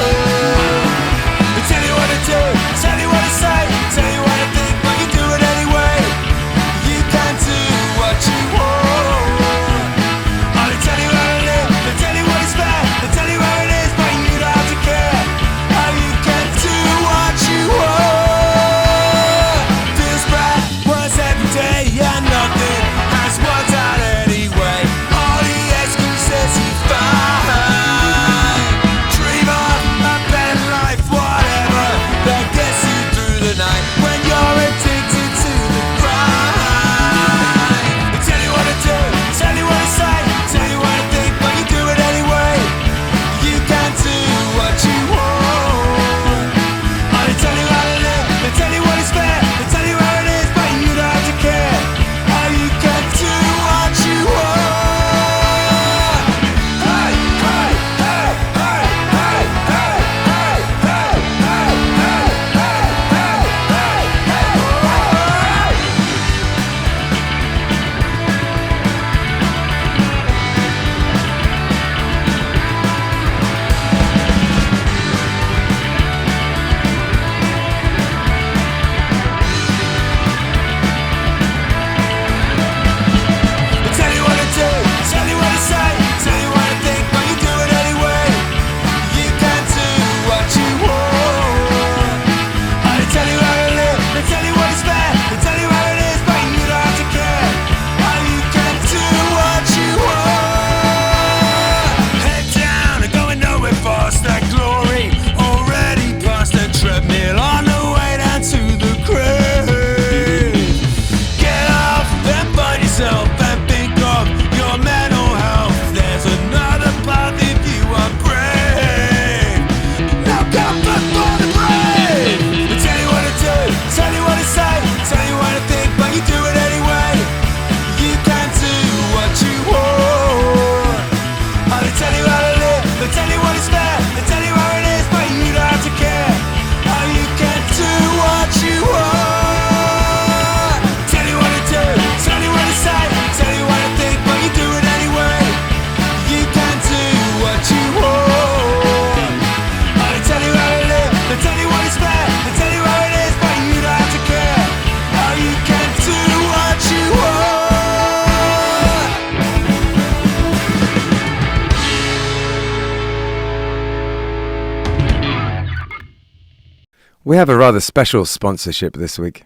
We have a rather special sponsorship this week.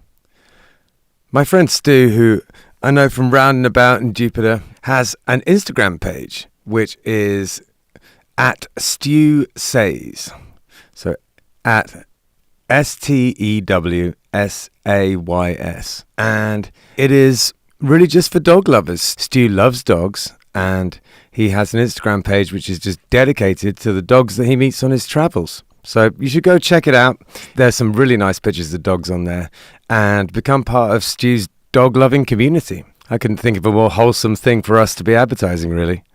My friend Stu, who I know from round and about in Jupiter, has an Instagram page, which is at Stu Says. So at STEWSAYS. And it is really just for dog lovers. Stu loves dogs, and he has an Instagram page which is just dedicated to the dogs that he meets on his travels. So you should go check it out. There's some really nice pictures of dogs on there, and become part of Stu's dog-loving community. I couldn't think of a more wholesome thing for us to be advertising, really.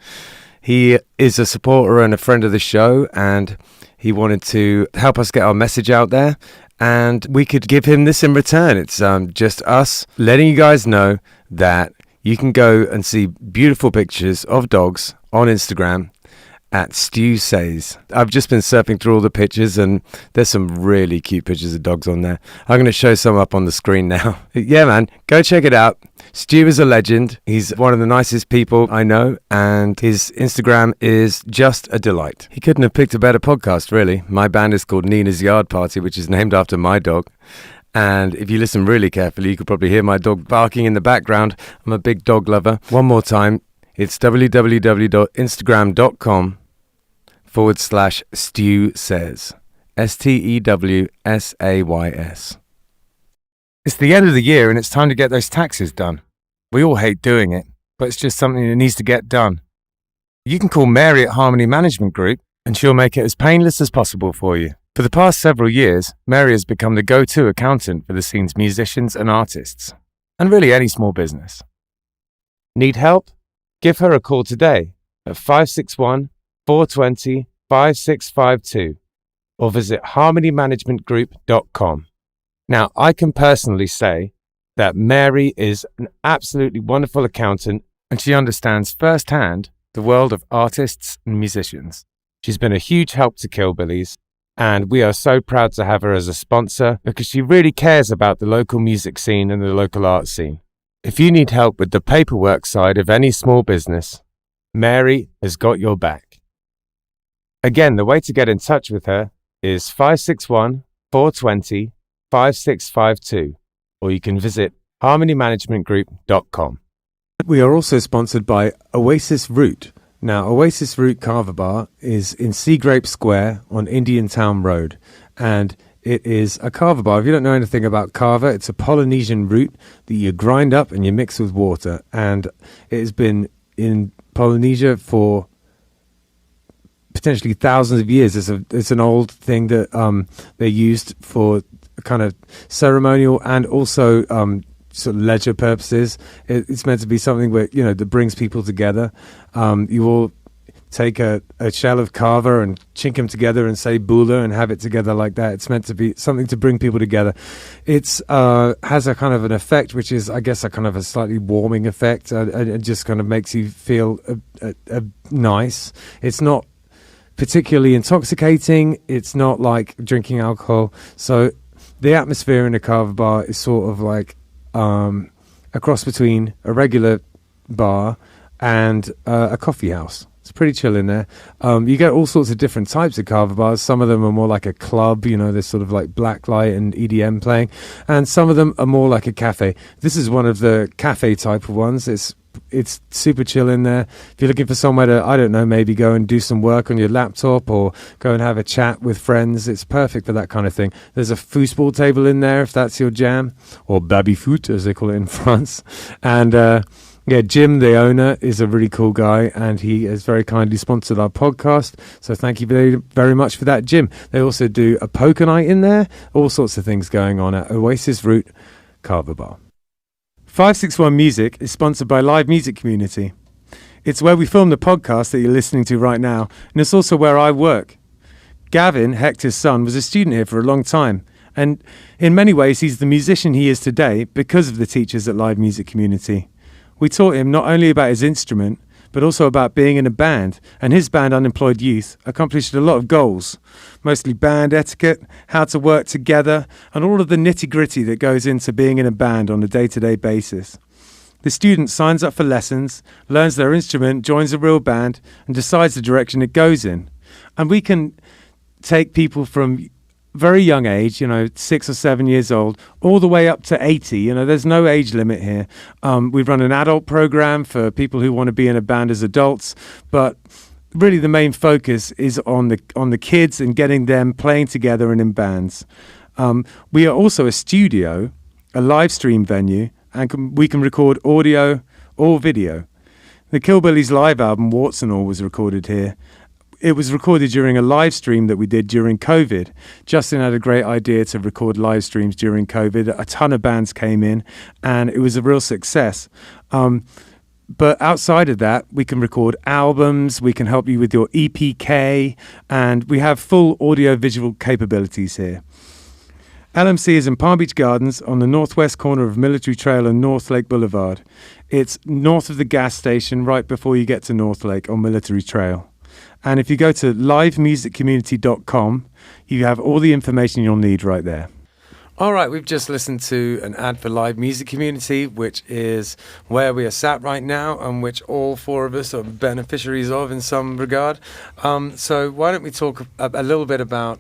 He is a supporter and a friend of the show, and he wanted to help us get our message out there, and we could give him this in return. It's just us letting you guys know that you can go and see beautiful pictures of dogs on Instagram at Stu Says. I've just been surfing through all the pictures, and there's some really cute pictures of dogs on there. I'm going to show some up on the screen now. Yeah, man, go check it out. Stu is a legend. He's one of the nicest people I know, and his Instagram is just a delight. He couldn't have picked a better podcast, really. My band is called Nina's Yard Party, which is named after my dog. And if you listen really carefully, you could probably hear my dog barking in the background. I'm a big dog lover. One more time, it's www.instagram.com/Stu Says. STEWSAYS. It's the end of the year and it's time to get those taxes done. We all hate doing it, but it's just something that needs to get done. You can call Mary at Harmony Management Group and she'll make it as painless as possible for you. For the past several years, Mary has become the go-to accountant for the scene's musicians and artists, and really any small business. Need help? Give her a call today at 561-420-5652 or visit harmonymanagementgroup.com. Now, I can personally say that Mary is an absolutely wonderful accountant, and she understands firsthand the world of artists and musicians. She's been a huge help to Killbillies, and we are so proud to have her as a sponsor because she really cares about the local music scene and the local art scene. If you need help with the paperwork side of any small business, Mary has got your back. Again, the way to get in touch with her is 561-420-5652, or you can visit harmonymanagementgroup.com. We are also sponsored by Oasis Root. Now, Oasis Root Carver Bar is in Seagrape Square on Indian Town Road, and it is a carver bar. If you don't know anything about carver, it's a Polynesian root that you grind up and you mix with water, and it has been in Polynesia for potentially thousands of years. It's an old thing that they used for kind of ceremonial and also sort of leisure purposes. It's meant to be something where, you know, that brings people together. You all take a shell of carver and chink them together and say bula and have it together like that. It's meant to be something to bring people together. It's has a kind of an effect which is, I guess, a kind of a slightly warming effect. It just kind of makes you feel nice. It's not particularly intoxicating. It's not like drinking alcohol. So the atmosphere in a carver bar is sort of like a cross between a regular bar and a coffee house. It's pretty chill in there. You get all sorts of different types of carver bars. Some of them are more like a club, you know, there's sort of like blacklight and EDM playing, and some of them are more like a cafe. This is one of the cafe type of ones. It's super chill in there. If you're looking for somewhere to, I don't know, maybe go and do some work on your laptop or go and have a chat with friends, it's perfect for that kind of thing. There's a foosball table in there if that's your jam, or baby-foot as they call it in France. And yeah, Jim, the owner, is a really cool guy, and he has very kindly sponsored our podcast. So thank you very, very much for that, Jim. They also do a poker night in there, all sorts of things going on at Oasis Root Carver Bar. 561 Music is sponsored by Live Music Community. It's where we film the podcast that you're listening to right now, and it's also where I work. Gavin, Hector's son, was a student here for a long time, and in many ways he's the musician he is today because of the teachers at Live Music Community. We taught him not only about his instrument, but also about being in a band, and his band, Unemployed Youth, accomplished a lot of goals, mostly band etiquette, how to work together, and all of the nitty-gritty that goes into being in a band on a day-to-day basis. The student signs up for lessons, learns their instrument, joins a real band, and decides the direction it goes in. And we can take people from very young age, 6 or 7 years old, all the way up to 80. There's no age limit here. We run an adult program for people who want to be in a band as adults, but really the main focus is on the kids and getting them playing together and in bands. We are also a studio, a live stream venue, and we can record audio or video. The Killbillies live album, Warts and All, was recorded here. It was recorded during a live stream that we did during COVID. Justin had a great idea to record live streams during COVID. A ton of bands came in, and it was a real success. But outside of that, we can record albums, we can help you with your EPK, and we have full audio-visual capabilities here. LMC is in Palm Beach Gardens on the northwest corner of Military Trail and North Lake Boulevard. It's north of the gas station, right before you get to North Lake on Military Trail. And if you go to livemusiccommunity.com, you have all the information you'll need right there. All right, we've just listened to an ad for Live Music Community, which is where we are sat right now and which all four of us are beneficiaries of in some regard. So why don't we talk a little bit about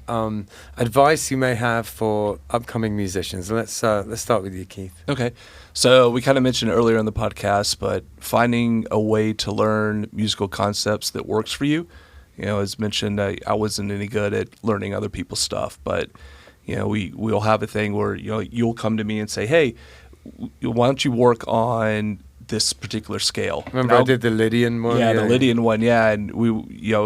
advice you may have for upcoming musicians. Let's start with you, Keath. Okay. So we kind of mentioned earlier in the podcast, but finding a way to learn musical concepts that works for you. As mentioned, I wasn't any good at learning other people's stuff, but we'll have a thing where, you'll come to me and say, hey, why don't you work on this particular scale? Remember I did the Lydian one? Yeah, the Lydian one, yeah. And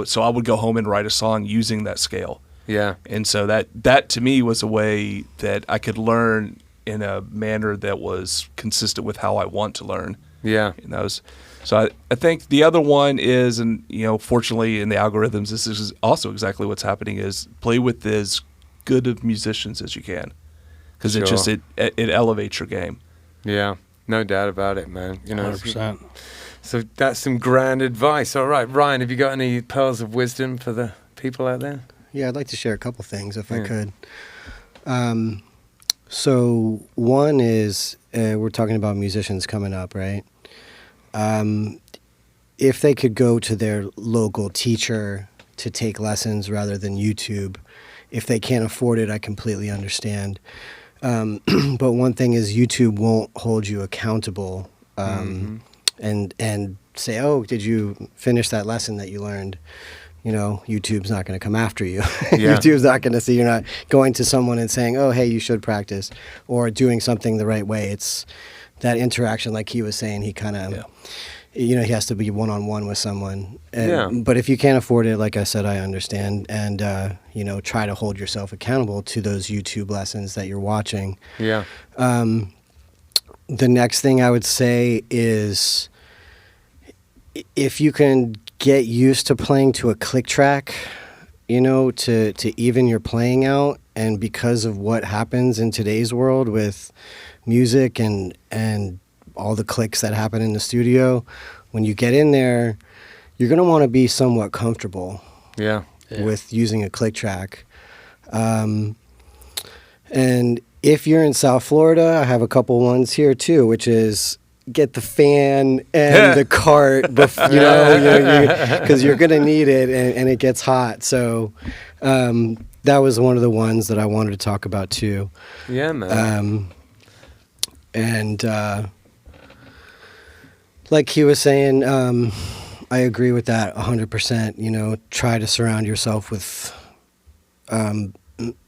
so I would go home and write a song using that scale. Yeah. And so that to me was a way that I could learn in a manner that was consistent with how I want to learn. Yeah. So I think the other one is, and fortunately in the algorithms, this is also exactly what's happening, is play with as good of musicians as you can, because it elevates your game. Yeah, no doubt about it, man. 100%. So that's some grand advice. All right, Ryan, have you got any pearls of wisdom for the people out there? Yeah, I'd like to share a couple things if I could. So one is we're talking about musicians coming up, right? If they could go to their local teacher to take lessons rather than YouTube. If they can't afford it, I completely understand. But one thing is YouTube won't hold you accountable and say, oh, did you finish that lesson that you learned? YouTube's not going to come after you. Yeah. YouTube's not going to see you're not going to someone and saying, oh, hey, you should practice, or doing something the right way. It's that interaction, like he was saying, he kind of... he has to be one-on-one with someone. But if you can't afford it, like I said, I understand. And, try to hold yourself accountable to those YouTube lessons that you're watching. Yeah. The next thing I would say is if you can get used to playing to a click track, to even your playing out. And because of what happens in today's world with music and all the clicks that happen in the studio, when you get in there, you're going to want to be somewhat comfortable with using a click track. And if you're in South Florida, I have a couple ones here too, which is get the fan and the cart, because you're going to need it and it gets hot. So that was one of the ones that I wanted to talk about too. Yeah, man. Like he was saying, I agree with that 100%. Try to surround yourself with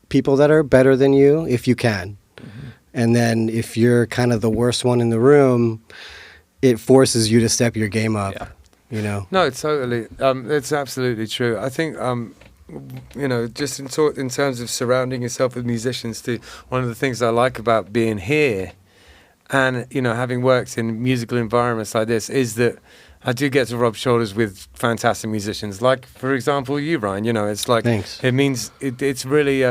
people that are better than you if you can. Mm-hmm. And then if you're kind of the worst one in the room, it forces you to step your game up, No, totally. It's absolutely true. I think, just in terms of surrounding yourself with musicians too, one of the things I like about being here and, having worked in musical environments like this is that I do get to rub shoulders with fantastic musicians. Like, for example, you, Ryan, it's like, Thanks. It means it's really,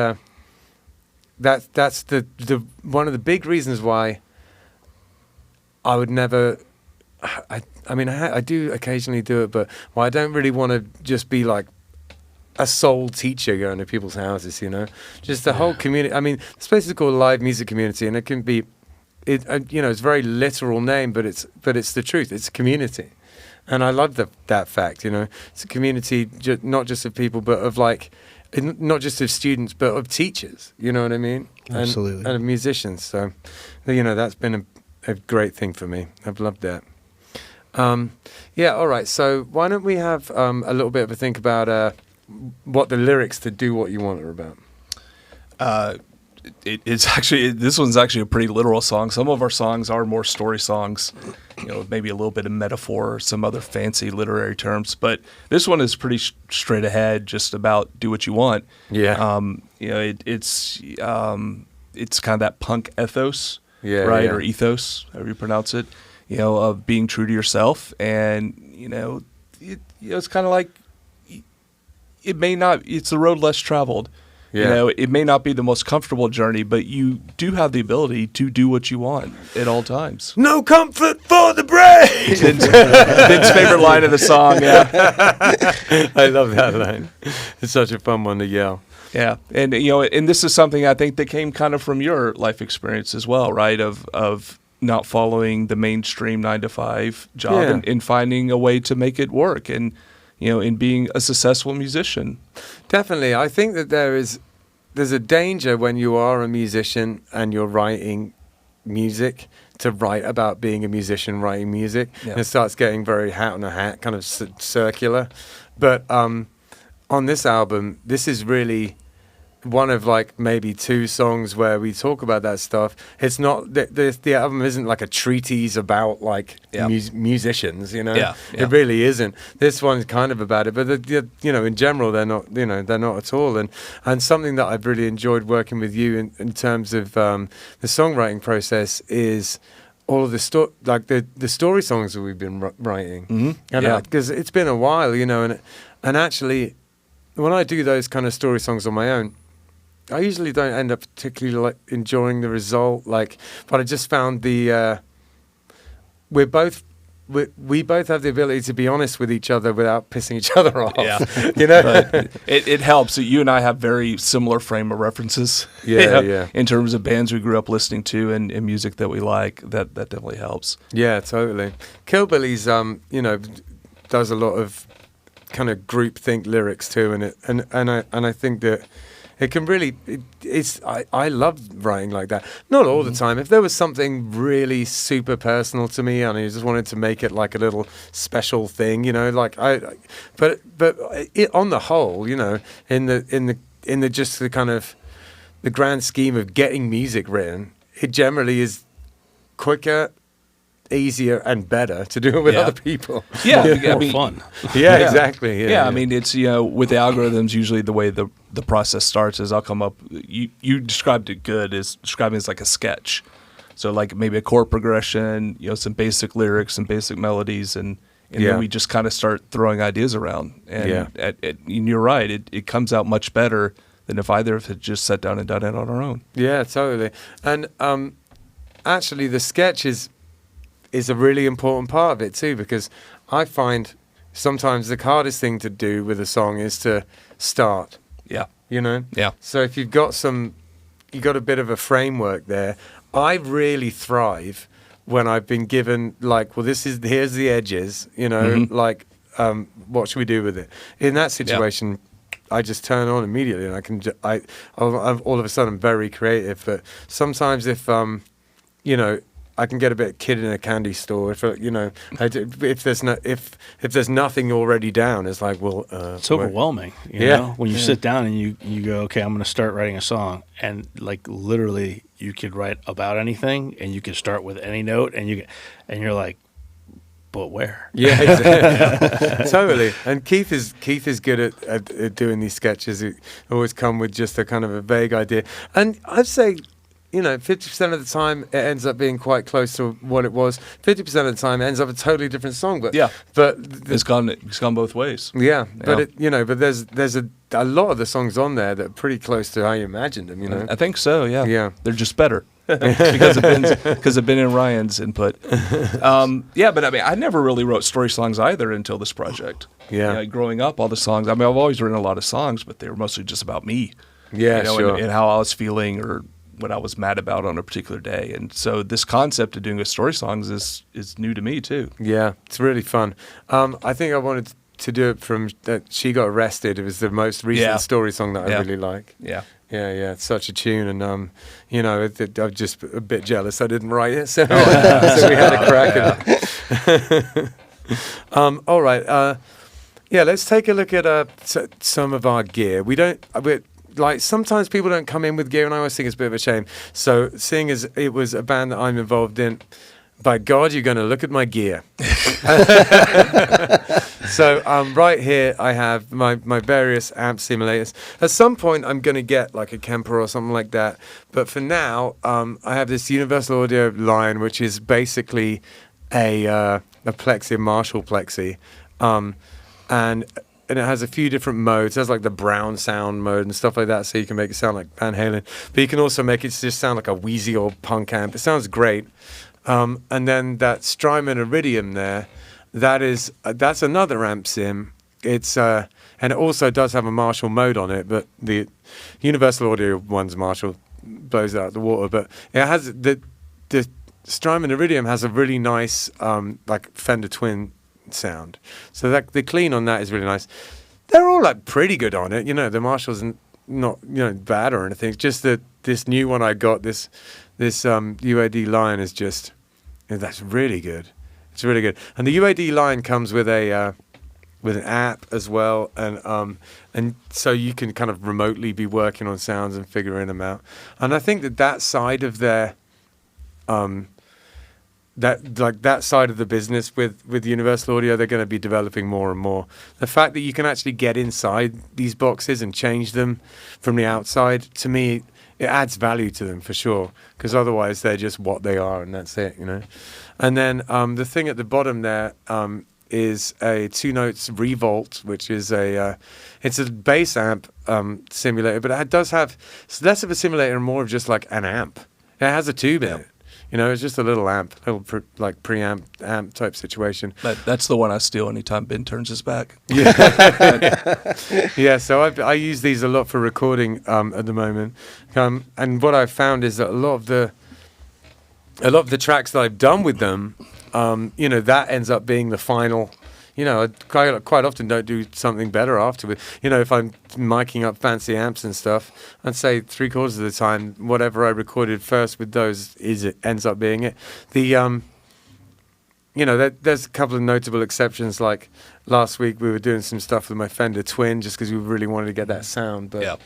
that's the one of the big reasons why I would never, I do occasionally do it, but why I don't really want to just be like a sole teacher going to people's houses, just the whole community. I mean, this place is called Live Music Community, and it can be, it's a very literal name, but it's the truth. It's a community, and I love that fact. It's a community not just of people, but of like not just of students, but of teachers, you know what I mean? Absolutely. And of musicians. So, you know, that's been a great thing for me. I've loved that. Yeah, all right. So why don't we have a little bit of a think about what the lyrics to Do What You Want are about? It's actually, this one's actually a pretty literal song. Some of our songs are more story songs, you know, maybe a little bit of metaphor or some other fancy literary terms. But this one is pretty straight ahead, just about do what you want. Yeah. You know, it's kind of that punk ethos, right? Yeah. Or ethos, however you pronounce it. You know, of being true to yourself, and you know, it's kind of like it's the road less traveled. Yeah. You know, it may not be the most comfortable journey, but you do have the ability to do what you want at all times. No comfort for the brave! Vince's favorite line of the song, yeah. I love that line. It's such a fun one to yell. Yeah, and you know, and this is something I think that came kind of from your life experience as well, right? Of not following the mainstream 9-to-5 job and finding a way to make it work, and you know, in being a successful musician. Definitely. I think that there's a danger when you are a musician and you're writing music to write about being a musician writing music. Yeah. It starts getting very hat on a hat, kind of circular. But on this album, this is really one of like maybe 2 songs where we talk about that stuff. It's not the album isn't like a treatise about like musicians, you know. Yeah. It really isn't. This one's kind of about it, but you know, in general, they're not. You know, they're not at all. And something that I've really enjoyed working with you in terms of the songwriting process is all of the the story songs that we've been writing. Mm-hmm. And because it's been a while, you know, and actually, when I do those kind of story songs on my own, I usually don't end up particularly like enjoying the result, like. But I just found we both have the ability to be honest with each other without pissing each other off. Yeah, you know. But it helps that you and I have very similar frame of references. Yeah. In terms of bands we grew up listening to and music that we like, that definitely helps. Yeah, totally. Killbillies, you know, does a lot of kind of groupthink lyrics too, and I think that. It can really, I love writing like that. Not all the time. If there was something really super personal to me and I just wanted to make it like a little special thing, you know, like but on the whole, you know, in the just the kind of the grand scheme of getting music written, it generally is quicker, easier and better to do it with other people. Yeah, I mean, fun. Yeah, exactly. Yeah, I mean, it's, you know, with the algorithms, usually the way the process starts is I'll come up. You described it good. Is describing it as like a sketch. So like maybe a chord progression, you know, some basic lyrics, some basic melodies, and then we just kind of start throwing ideas around. And and you're right. It comes out much better than if either of us had just sat down and done it on our own. Yeah, totally. And actually, the sketch is a really important part of it too, because I find sometimes the hardest thing to do with a song is to start. Yeah. You know? Yeah. So if you've got a bit of a framework there, I really thrive when I've been given like, well, here's the edges, you know, like, what should we do with it? In that situation, I just turn on immediately and I'm all of a sudden very creative. But sometimes if, you know, I can get a bit kid in a candy store if you know if there's nothing already down. It's like, well, it's overwhelming. You know, when you sit down and you go, okay, I'm going to start writing a song, and like literally you could write about anything, and you could start with any note, and you're like, but where? Yeah, exactly. Totally. And Keath is good at doing these sketches. It always come with just a kind of a vague idea, and I'd say, you know, 50% of the time it ends up being quite close to what it was. 50% of the time it ends up a totally different song. But it's gone both ways. Yeah, but but there's a lot of the songs on there that are pretty close to how you imagined them. You know, I think so. Yeah, yeah, they're just better because of Ben and Ryan's input. But I mean, I never really wrote story songs either until this project. Yeah, you know, growing up, all the songs. I mean, I've always written a lot of songs, but they were mostly just about me. Yeah, you know, sure. and how I was feeling or what I was mad about on a particular day. And so this concept of doing a story songs is new to me too. Yeah, it's really fun. I think I wanted to do it from She Got Arrested. It was the most recent story song that I really like. Yeah. Yeah, it's such a tune, and I'm just a bit jealous I didn't write it, so, so we had a crack at it. All right, let's take a look at some of our gear. Like sometimes people don't come in with gear, and I always think it's a bit of a shame. So, seeing as it was a band that I'm involved in, by God, you're going to look at my gear. So right here, I have my various amp simulators. At some point, I'm going to get like a Kemper or something like that. But for now, I have this Universal Audio line, which is basically a Plexi, a Marshall Plexi. And it has a few different modes. It has like the brown sound mode and stuff like that, so you can make it sound like Van Halen. But you can also make it just sound like a wheezy old punk amp. It sounds great. And then that Strymon Iridium there, that's another amp sim. It's and it also does have a Marshall mode on it, but the Universal Audio one's Marshall blows it out of the water. But it has the Strymon Iridium has a really nice like Fender Twin sound. So that the clean on that is really nice. They're all like pretty good on it. The Marshall's not bad or anything. It's just that this new one I got, this UAD line is just that's really good. It's really good. And the UAD line comes with an app as well, and so you can kind of remotely be working on sounds and figuring them out. And I think that side of their that side of the business with Universal Audio, they're going to be developing more and more. The fact that you can actually get inside these boxes and change them from the outside, to me, it adds value to them for sure, because otherwise they're just what they are and that's it, And then the thing at the bottom there is a 2 Notes Revolt, which is it's a bass amp simulator, but it does have, it's less of a simulator and more of just like an amp. It has a tube in it. It's just a little amp, preamp amp type situation. That's the one I steal anytime Ben turns his back. Yeah, so I use these a lot for recording at the moment. And what I've found is that a lot of the tracks that I've done with them, that ends up being the final. I quite often don't do something better afterward. If I'm miking up fancy amps and stuff, I'd say 3/4 of the time, whatever I recorded first with those ends up being it. There's a couple of notable exceptions. Like last week, we were doing some stuff with my Fender Twin just because we really wanted to get that sound. But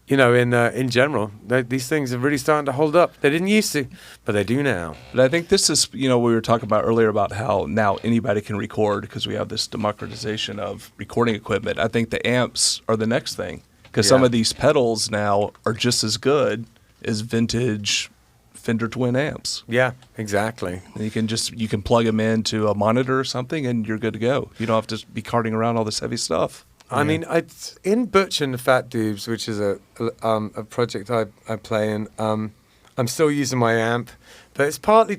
in general, these things are really starting to hold up. They didn't used to, but they do now. But I think this is, we were talking about earlier about how now anybody can record because we have this democratization of recording equipment. I think the amps are the next thing, because some of these pedals now are just as good as vintage Fender Twin amps. Yeah, exactly. And you can plug them into a monitor or something, and you're good to go. You don't have to be carting around all this heavy stuff. I mean, in Butch and the Fat Dudes, which is a project I play in, I'm still using my amp, but it's partly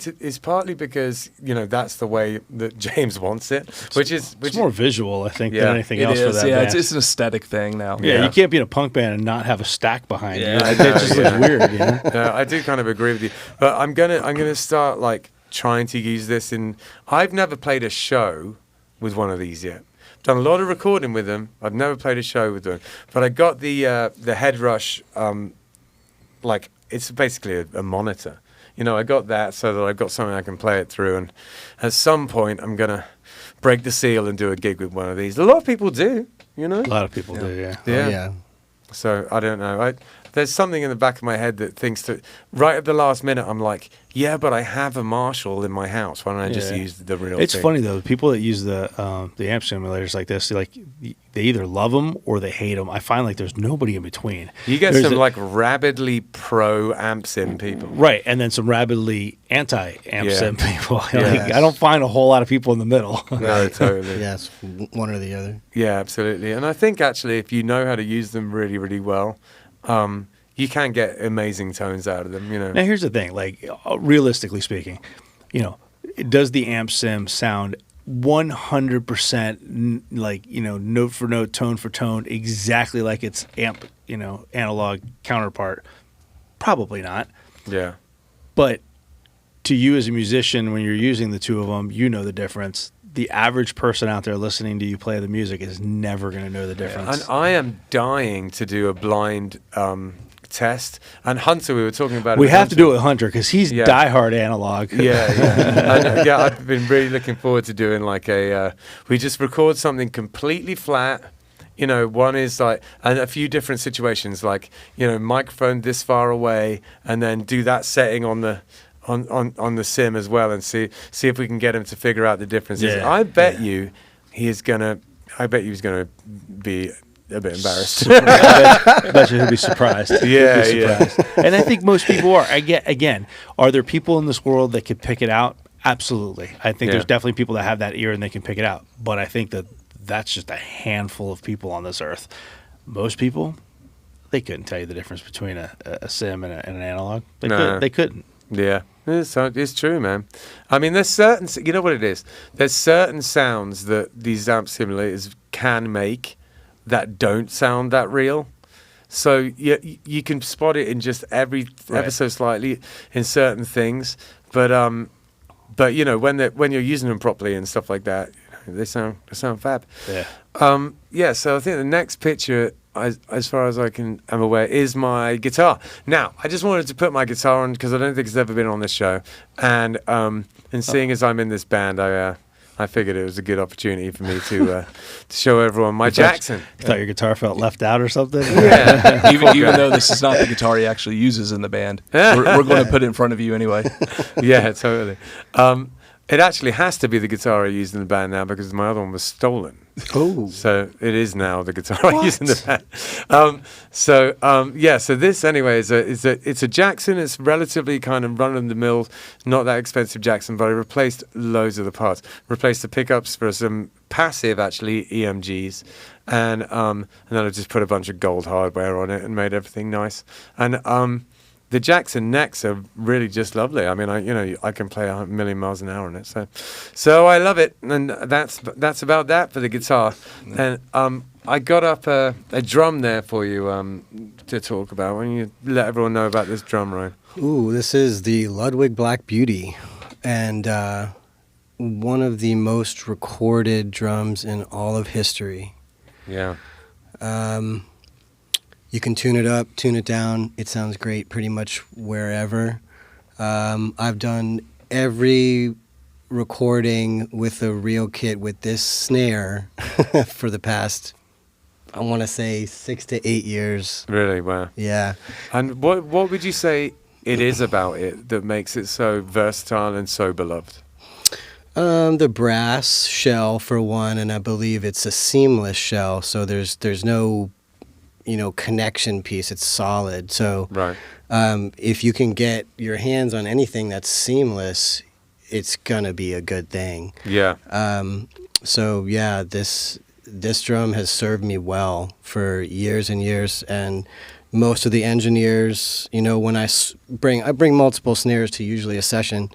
because that's the way that James wants it, which is more visual, I think, than anything else for that band. It's an aesthetic thing now. Yeah, you can't be in a punk band and not have a stack behind you. It just looks weird. No, I do kind of agree with you, but I'm gonna start like trying to use this in. I've never played a show with one of these yet. Done a lot of recording with them. I've never played a show with them, but I got the Head Rush, like it's basically a monitor. I got that so that I've got something I can play it through, and at some point I'm gonna break the seal and do a gig with one of these. A lot of people do, A lot of people do, yeah. Yeah. So I don't know. There's something in the back of my head that thinks that right at the last minute I'm like, yeah, but I have a Marshall in my house. Why don't I just use the real thing? It's funny though. The people that use the amp simulators like this, they either love them or they hate them. I find like there's nobody in between. You get some rabidly pro amp sim people, right? And then some rabidly anti amp sim people. I don't find a whole lot of people in the middle. No, totally. Yeah, it's one or the other. Yeah, absolutely. And I think actually, if you know how to use them really, really well, you can get amazing tones out of them. Now here's the thing: realistically speaking, does the amp sim sound 100% note for note, tone for tone, exactly like its amp, analog counterpart? Probably not. Yeah. But to you as a musician, when you're using the two of them, the difference. the average person out there listening to you play the music is never going to know the difference. And I am dying to do a blind test. And Hunter, we were talking about it. We have to do it with Hunter because he's diehard analog. And, I've been really looking forward to doing like we just record something completely flat. You know, one is like, and a few different situations, like, you know, microphone this far away, and then do that setting on the sim as well, and see if we can get him to figure out the differences. Yeah. I bet you he's gonna be a bit embarrassed. I bet you he'll be surprised. Yeah. And I think most people are. Again, are there people in this world that could pick it out? Absolutely. I think there's definitely people that have that ear and they can pick it out. But I think that's just a handful of people on this earth. Most people, they couldn't tell you the difference between a sim and an analog. They couldn't. Yeah, it's true, man. I mean, there's certain, you know what it is? There's certain sounds that these amp simulators can make that don't sound that real. So you can spot it in just ever so slightly in certain things, but you know, when you're using them properly and stuff like that, they sound fab. Yeah. So I think the next picture, as far as I'm aware, is my guitar. Now, I just wanted to put my guitar on because I don't think it's ever been on this show, and seeing as I'm in this band, I figured it was a good opportunity for me to show everyone my Jackson. You thought your guitar felt left out or something? Yeah. even though this is not the guitar he actually uses in the band, we're going to put it in front of you anyway. Yeah, totally. It actually has to be the guitar I used in the band now because my other one was stolen. Oh. So it is now the guitar I use in the band. So this anyway is a Jackson. It's relatively kind of run-of-the-mill, not that expensive Jackson, but I replaced loads of the parts. Replaced the pickups for some passive, actually, EMGs. And then I just put a bunch of gold hardware on it and made everything nice. And the Jackson necks are really just lovely. I mean, I can play 1,000,000 miles an hour on it, so I love it. And that's about that for the guitar. And I got up a drum there for you to talk about. Why don't you let everyone know about this drum, Ryan? Ooh, this is the Ludwig Black Beauty, and one of the most recorded drums in all of history. Yeah. You can tune it up, tune it down. It sounds great pretty much wherever. I've done every recording with a real kit with this snare for the past, I want to say, 6 to 8 years. Really? Wow. Yeah. And what would you say it is about it that makes it so versatile and so beloved? The brass shell for one, and I believe it's a seamless shell, so there's no connection piece. It's solid. So right. If you can get your hands on anything that's seamless, it's gonna be a good thing. Yeah. So yeah, this drum has served me well for years and years, and most of the engineers, when I bring multiple snares to usually a session,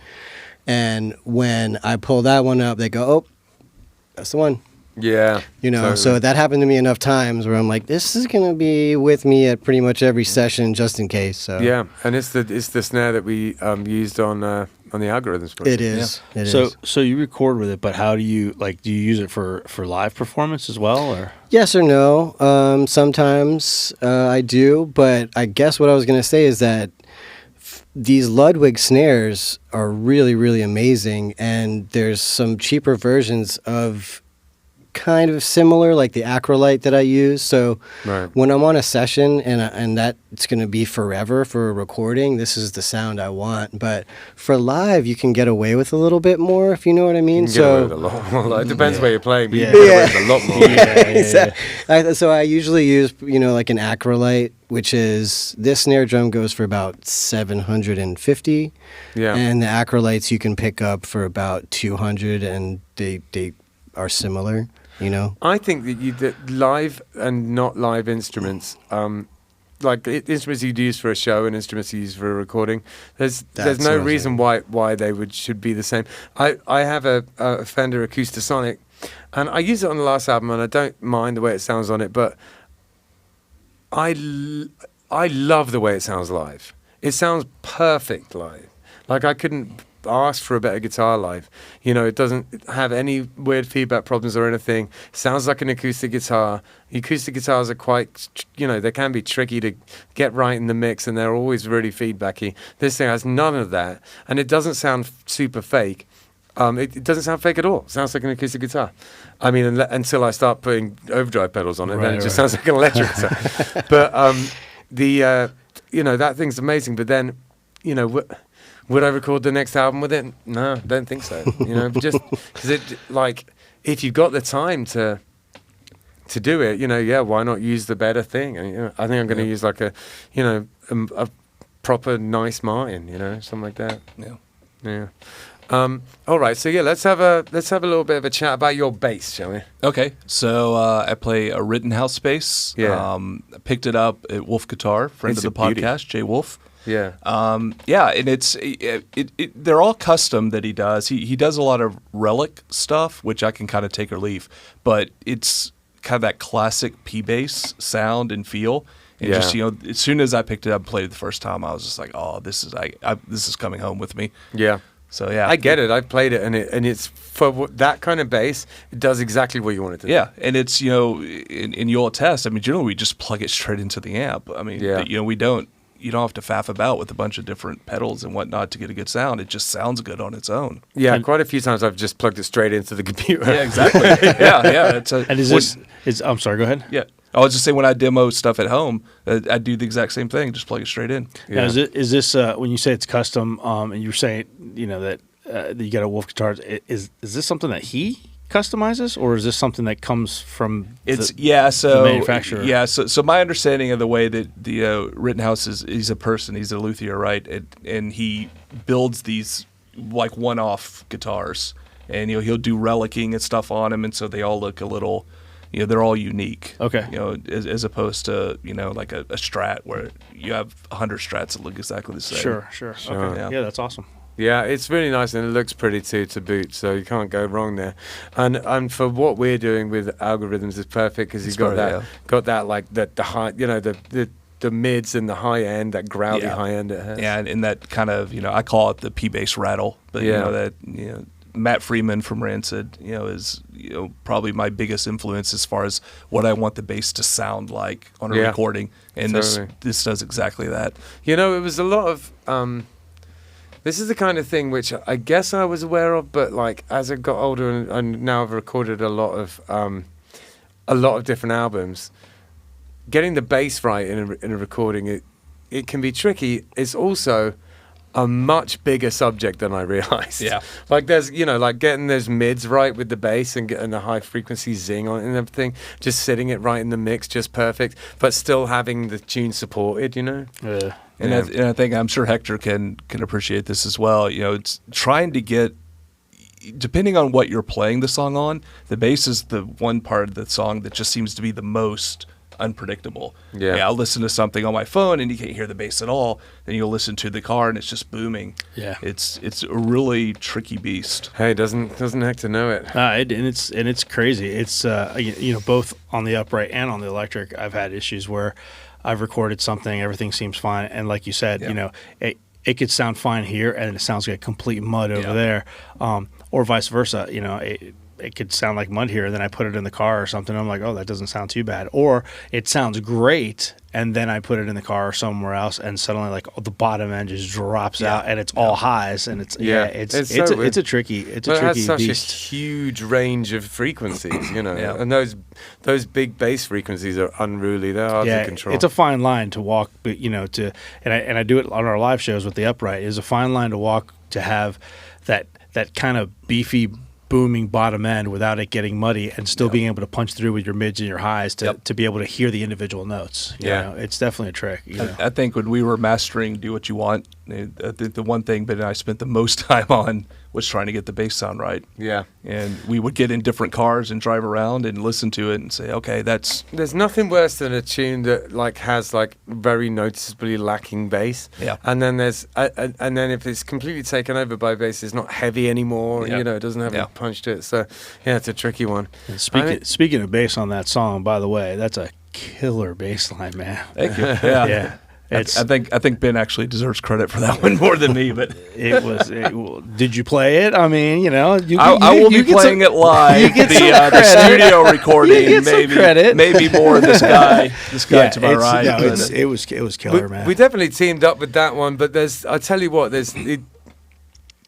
and when I pull that one up, they go, "Oh, that's the one." Yeah. Totally. So that happened to me enough times where I'm like, this is going to be with me at pretty much every session just in case. So yeah, and it's the snare that we used on the Algorhythms project. It is. Yeah. It is. So you record with it, but how do you use it for live performance as well, or? Yes or no. Sometimes I do, but I guess what I was going to say is that these Ludwig snares are really, really amazing, and there's some cheaper versions of kind of similar, like the Acrolite that I use. So when I'm on a session and that it's going to be forever for a recording, this is the sound I want. But for live, you can get away with a little bit more, if you know what I mean. You can get away with a lot more. It depends where you're playing, but you can get away with a lot more. Exactly. So I usually use, like an Acrolite, which is, this snare drum goes for about $750. Yeah. And the Acrolites you can pick up for about $200, and they are similar. I think that live and not live instruments, like instruments you'd use for a show and instruments you use for a recording, there's no reason why they should be the same. I have a Fender Acoustasonic, and I use it on the last album, and I don't mind the way it sounds on it, but I love the way it sounds live. It sounds perfect live. Like I couldn't asked for a better guitar live. You know, it doesn't have any weird feedback problems or anything. Sounds like an acoustic guitar. Acoustic guitars are quite, you know, they can be tricky to get right in the mix, and they're always really feedbacky. This thing has none of that, and it doesn't sound super fake. It doesn't sound fake at all. It sounds like an acoustic guitar. I mean, until I start putting overdrive pedals on it, then it just sounds like an electric guitar. But you know, that thing's amazing. But then, you know, would I record the next album with it? No, don't think so. You know, just because it, like, if you've got the time to do it, you know, yeah, why not use the better thing? And, you know, I think I'm going to use like a, you know, a proper nice Martin, you know, something like that. Yeah. All right, so yeah, let's have a little bit of a chat about your bass, shall we? Okay, so I play a Rittenhouse bass. Yeah. I picked it up at Wolf Guitar, friend of the podcast, Jay Wolf. Yeah. Yeah, and they're all custom that he does. He does a lot of relic stuff, which I can kind of take or leave, but it's kind of that classic P bass sound and feel. And just, you know, as soon as I picked it up and played it the first time, I was just like, oh, this is coming home with me. Yeah. So yeah, I get it. I've played it, and it's for that kind of bass. It does exactly what you want it to do. Yeah, and it's, you know, and you'll attest. I mean, generally we just plug it straight into the amp. I mean, you know, you don't have to faff about with a bunch of different pedals and whatnot to get a good sound. It just sounds good on its own. Yeah, quite a few times I've just plugged it straight into the computer. Yeah, exactly. yeah. I'm sorry. Go ahead. Yeah. I was just saying, when I demo stuff at home, I do the exact same thing. Just plug it straight in. Yeah. Now, is this when you say it's custom, and you're saying, you know, that you got a Wolf guitar? Is this something that he customizes, or is this something that comes from the manufacturer? Yeah. So my understanding of the way that the Rittenhouse he's a person, he's a luthier, right? And he builds these like one-off guitars, and he'll do relicing and stuff on them, and so they all look a little. You know, they're all unique. Okay. You know, as opposed to, you know, like a Strat where you have 100 Strats that look exactly the same. Sure. Okay. Yeah, that's awesome. Yeah, it's really nice, and it looks pretty too to boot, so you can't go wrong there. And for what we're doing with Algorhythms is perfect, because you've got that like the high, you know, the mids and the high end, that growly high end it has. Yeah, and that kind of, you know, I call it the P bass rattle, but you know that, you know, Matt Freeman from Rancid, you know, is, you know, probably my biggest influence as far as what I want the bass to sound like on a recording, and this does exactly that. You know, it was a lot of this is the kind of thing which I guess I was aware of, but like as I got older and now I've recorded a lot of different albums, getting the bass right in a recording, it can be tricky. It's also a much bigger subject than I realized. Yeah. Like there's, you know, like getting those mids right with the bass and getting the high frequency zing on it and everything, just sitting it right in the mix, just perfect, but still having the tune supported, you know? Yeah. And I think, I'm sure Hector can appreciate this as well. You know, it's trying to get, depending on what you're playing the song on, the bass is the one part of the song that just seems to be the most unpredictable. Yeah, I'll listen to something on my phone and you can't hear the bass at all. Then you'll listen to the car and it's just booming. Yeah, it's a really tricky beast. Hey, doesn't Hector know it? And it's crazy. It's you know, both on the upright and on the electric, I've had issues where I've recorded something, everything seems fine, and like you said, you know, it could sound fine here and it sounds like complete mud over there, or vice versa. You know, it could sound like mud here, and then I put it in the car or something. I'm like, oh, that doesn't sound too bad. Or it sounds great, and then I put it in the car or somewhere else, and suddenly like the bottom end just drops out, and it's all highs, and it's a tricky beast. It has such a huge range of frequencies, you know, and those big bass frequencies are unruly. They're hard to control. It's a fine line to walk, but you know, and I do it on our live shows with the upright. It's a fine line to walk to have that kind of beefy, booming bottom end without it getting muddy, and still being able to punch through with your mids and your highs to be able to hear the individual notes. You know, it's definitely a trick. You know? I think when we were mastering Do What You Want, the one thing Ben and I spent the most time on was trying to get the bass sound right. Yeah. And we would get in different cars and drive around and listen to it and say, okay, there's nothing worse than a tune that like has like very noticeably lacking bass. Yeah. And then and then if it's completely taken over by bass, it's not heavy anymore. You know, it doesn't have a punch to it. So yeah, it's a tricky one. Speaking of bass on that song, by the way, that's a killer bass line, man. Thank you. Yeah. I think Ben actually deserves credit for that one more than me, but did you play it? I mean, I will be playing it live. You get the studio recording, you get credit. maybe more this guy to my right. No, it was killer, man. We definitely teamed up with that one, but I tell you what,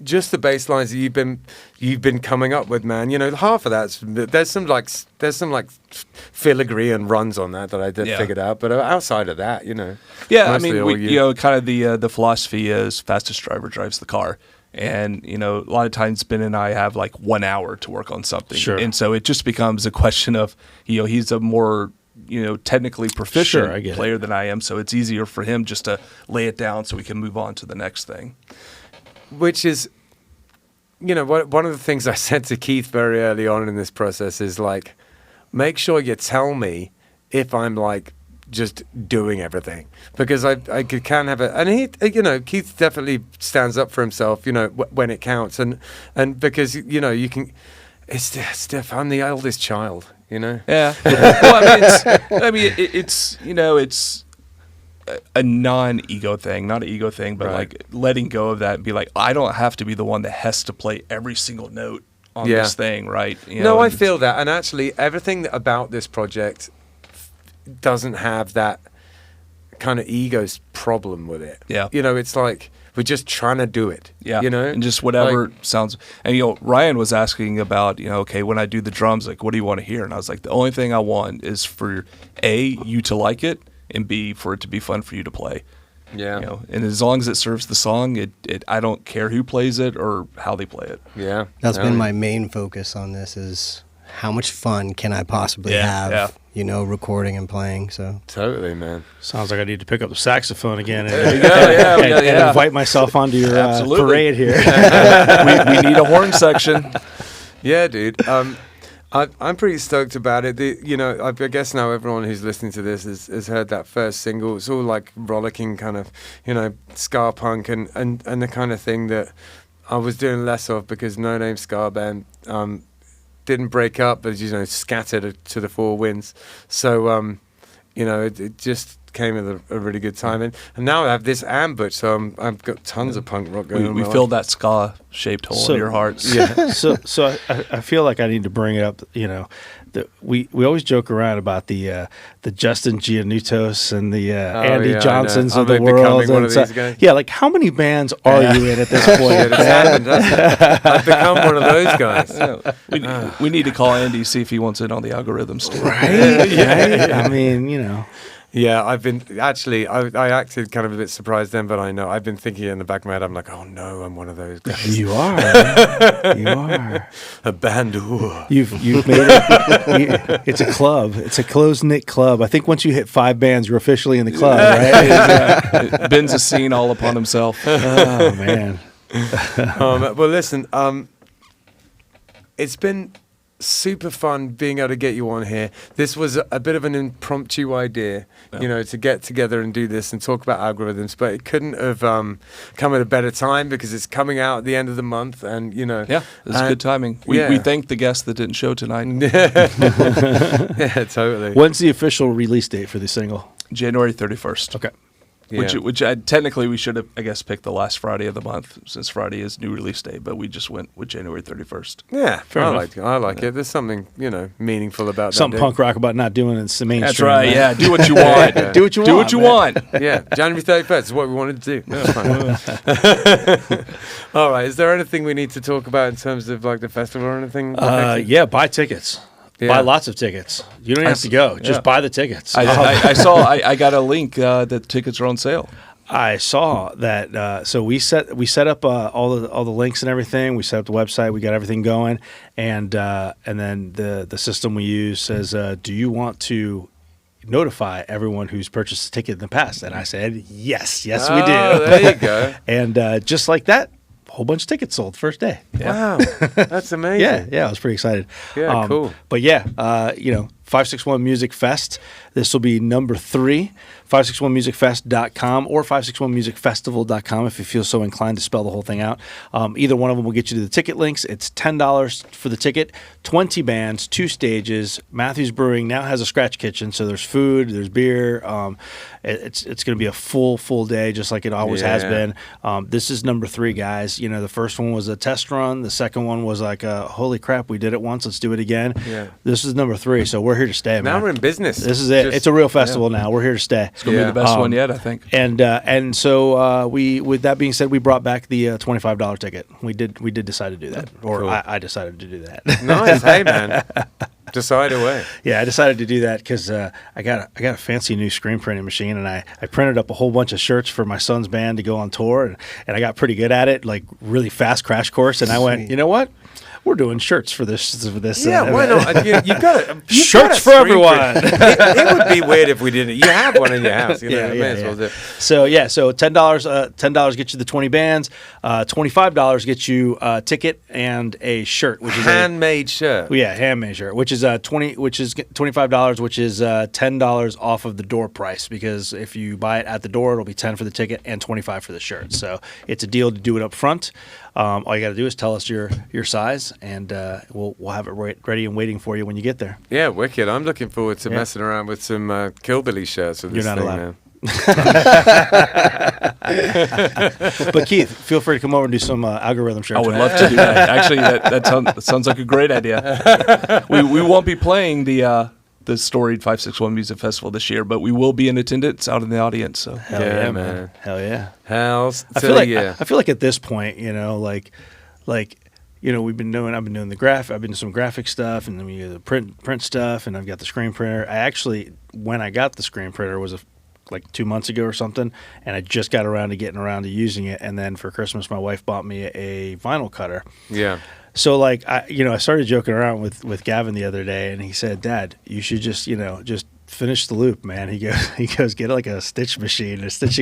just the bass lines that you've been coming up with, man. Half of there's some filigree and runs on that I figured out, but outside of that, Yeah, I mean, kind of the philosophy is fastest driver drives the car. And, a lot of times Ben and I have like 1 hour to work on something. Sure. And so it just becomes a question of, he's a more, technically proficient player than I am. So it's easier for him just to lay it down so we can move on to the next thing. Which is, one of the things I said to Keath very early on in this process is like, make sure you tell me if I'm like just doing everything, because I can have it. And he, Keath definitely stands up for himself, when it counts. And because, you can, it's Steph, I'm the eldest child, Yeah. Well, it's a non-ego thing, not an ego thing, but like letting go of that and be like, I don't have to be the one that has to play every single note on this thing, right? I feel that. And actually, everything about this project doesn't have that kind of ego problem with it. Yeah. It's like we're just trying to do it. Yeah. And just whatever sounds. And, Ryan was asking about, okay, when I do the drums, like, what do you want to hear? And I was like, the only thing I want is for you to like it, and B, for it to be fun for you to play. Yeah. And as long as it serves the song, I don't care who plays it or how they play it. Yeah. That's been my main focus on this is how much fun can I possibly have, recording and playing. So totally, man. Sounds like I need to pick up the saxophone again and, and invite myself onto your parade here. we need a horn section. Yeah, dude. I'm pretty stoked about it. I guess now everyone who's listening to this has heard that first single. It's all like rollicking kind of, ska punk and the kind of thing that I was doing less of because No Name Ska Band didn't break up, but scattered to the four winds. So it just came at a really good time, and now I have this ambush, so I've got tons of punk rock going on. We filled that ska-shaped hole in your hearts. Yeah. so I feel like I need to bring it up. We always joke around about the Justin Giannutos and the Andy Johnsons of the world. One of these guys? Yeah, like how many bands are you in at this point? I've become one of those guys. We need to call Andy, see if he wants in on the Algorhythms too. Right? I mean, Yeah, I've been actually. I acted kind of a bit surprised then, but I know I've been thinking in the back of my head. I'm like, oh no, I'm one of those guys. You are. You are a band. You've made it. It's a club. It's a close knit club. I think once you hit 5 bands, you're officially in the club, right? Yeah. Ben's a scene all upon himself. Oh man. Well, listen. It's been super fun being able to get you on here. This was a bit of an impromptu idea, to get together and do this and talk about algorithms, but it couldn't have come at a better time because it's coming out at the end of the month, and Yeah, it's good timing. We thank the guests that didn't show tonight. Yeah, totally. When's the official release date for the single? January 31st. Okay. Yeah. Which technically we should have, I guess, picked the last Friday of the month since Friday is new release day, but we just went with January 31st. Yeah, Fair enough. I like it. There's something, meaningful about Something that. punk rock about not doing it in the mainstream. That's right, man. yeah. Do what you want. Do what you want. Do what you want. Yeah, January 31st is what we wanted to do. That's fine. All right, is there anything we need to talk about in terms of like the festival or anything? Yeah, buy tickets. Yeah. Buy lots of tickets. You don't have to go. Just buy the tickets. I saw. I got a link that the tickets are on sale. I saw that. So we set up all the links and everything. We set up the website. We got everything going, and then the system we use says, "Do you want to notify everyone who's purchased a ticket in the past?" And I said, "Yes, we do." There you go. And just like that, a whole bunch of tickets sold first day. Wow, that's amazing. Yeah, I was pretty excited. Yeah, cool. But yeah, 561 Music Fest. This will be number 3. 561musicfest.com or 561musicfestival.com if you feel so inclined to spell the whole thing out. Either one of them will get you to the ticket links. It's $10 for the ticket, 20 bands, 2 stages. Matthews Brewing now has a scratch kitchen, so there's food, there's beer. It's going to be a full day, just like it always has been. This is number 3, guys. You know, the first one was a test run. The second one was like, holy crap, we did it once. Let's do it again. Yeah. This is number 3, so we're here to stay, man. Now we're in business. This is it. It's a real festival now. We're here to stay. It's going to be the best one yet, I think. And so with that being said, we brought back the $25 ticket. We did decide to do that, or cool. I decided to do that. Nice, hey man, decide away. Yeah, I decided to do that because I got a fancy new screen printing machine, and I printed up a whole bunch of shirts for my son's band to go on tour, and I got pretty good at it, like really fast crash course. And I went, you know what? We're doing shirts for this. Yeah, why not? You got shirts for everyone. It would be weird if we didn't. You have one in your house. You know, may as well do. So $10 gets you the 20 bands. $25 gets you a ticket and a shirt, which is handmade shirt. Yeah, handmade shirt, which is $25, which is $10 off of the door price, because if you buy it at the door, it'll be $10 for the ticket and $25 for the shirt. So it's a deal to do it up front. All you got to do is tell us your size, and we'll have it ready and waiting for you when you get there. Yeah, wicked. I'm looking forward to messing around with some Killbilly shirts. With You're this not thing, allowed. man. But Keith, feel free to come over and do some algorithm shirts. I would love to do that. Actually, that sounds like a great idea. We won't be playing the storied 561 Music Festival this year, but we will be in attendance out in the audience. So Hell yeah, man. Hell yeah. I feel like at this point, you know, like you know, I've been doing I've been doing some graphic stuff, and then we do the print stuff, and I've got the screen printer. When I got the screen printer was like 2 months ago or something, and I just got around to getting around to using it. And then for Christmas, my wife bought me a vinyl cutter. Yeah. So like I started joking around with Gavin the other day, and he said, "Dad, you should just finish the loop, man." He goes get like a stitching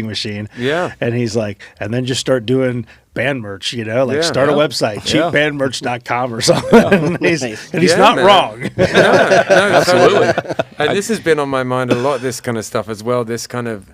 machine. Yeah. And he's like, and then just start doing band merch, start a website, cheapbandmerch.com or something. And he's not wrong. No, absolutely. And this has been on my mind a lot, this kind of stuff as well. This kind of,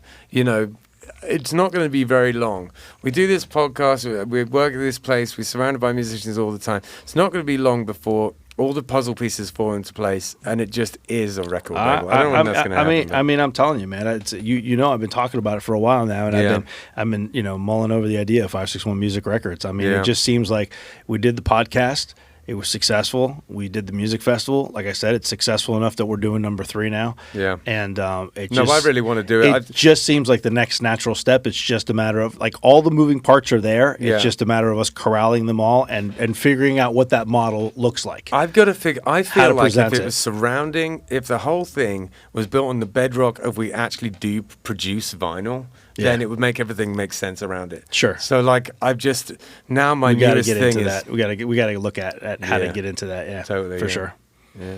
it's not going to be very long. We do this podcast, we work at this place, we're surrounded by musicians all the time. It's not going to be long before all the puzzle pieces fall into place, and it just is a record label. I don't know when that's going to happen. I mean, I'm telling you, man. It's I've been talking about it for a while now, and I've been mulling over the idea of 561 Music Records. I mean, it just seems like we did the podcast. It was successful. We did the music festival. Like I said, it's successful enough that we're doing number 3 now. Yeah. And I really want to do it. It just seems like the next natural step. It's just a matter of, like, all the moving parts are there. It's just a matter of us corralling them all and figuring out what that model looks like. I've got to figure. I feel like if it was surrounding, if the whole thing was built on the bedrock of we actually do produce vinyl, then it would make everything make sense around it. Sure. So like I've just now my newest thing is that. We got to look at how to get into that. Yeah, totally, for sure. Yeah.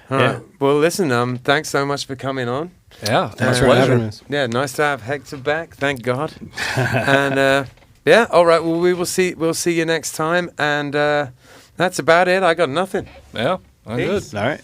All right. Well, listen. Thanks so much for coming on. Yeah, thanks for having us. Yeah, nice to have Hector back. Thank God. And all right. Well, we'll see you next time. And that's about it. I got nothing. Yeah, I'm good. All right.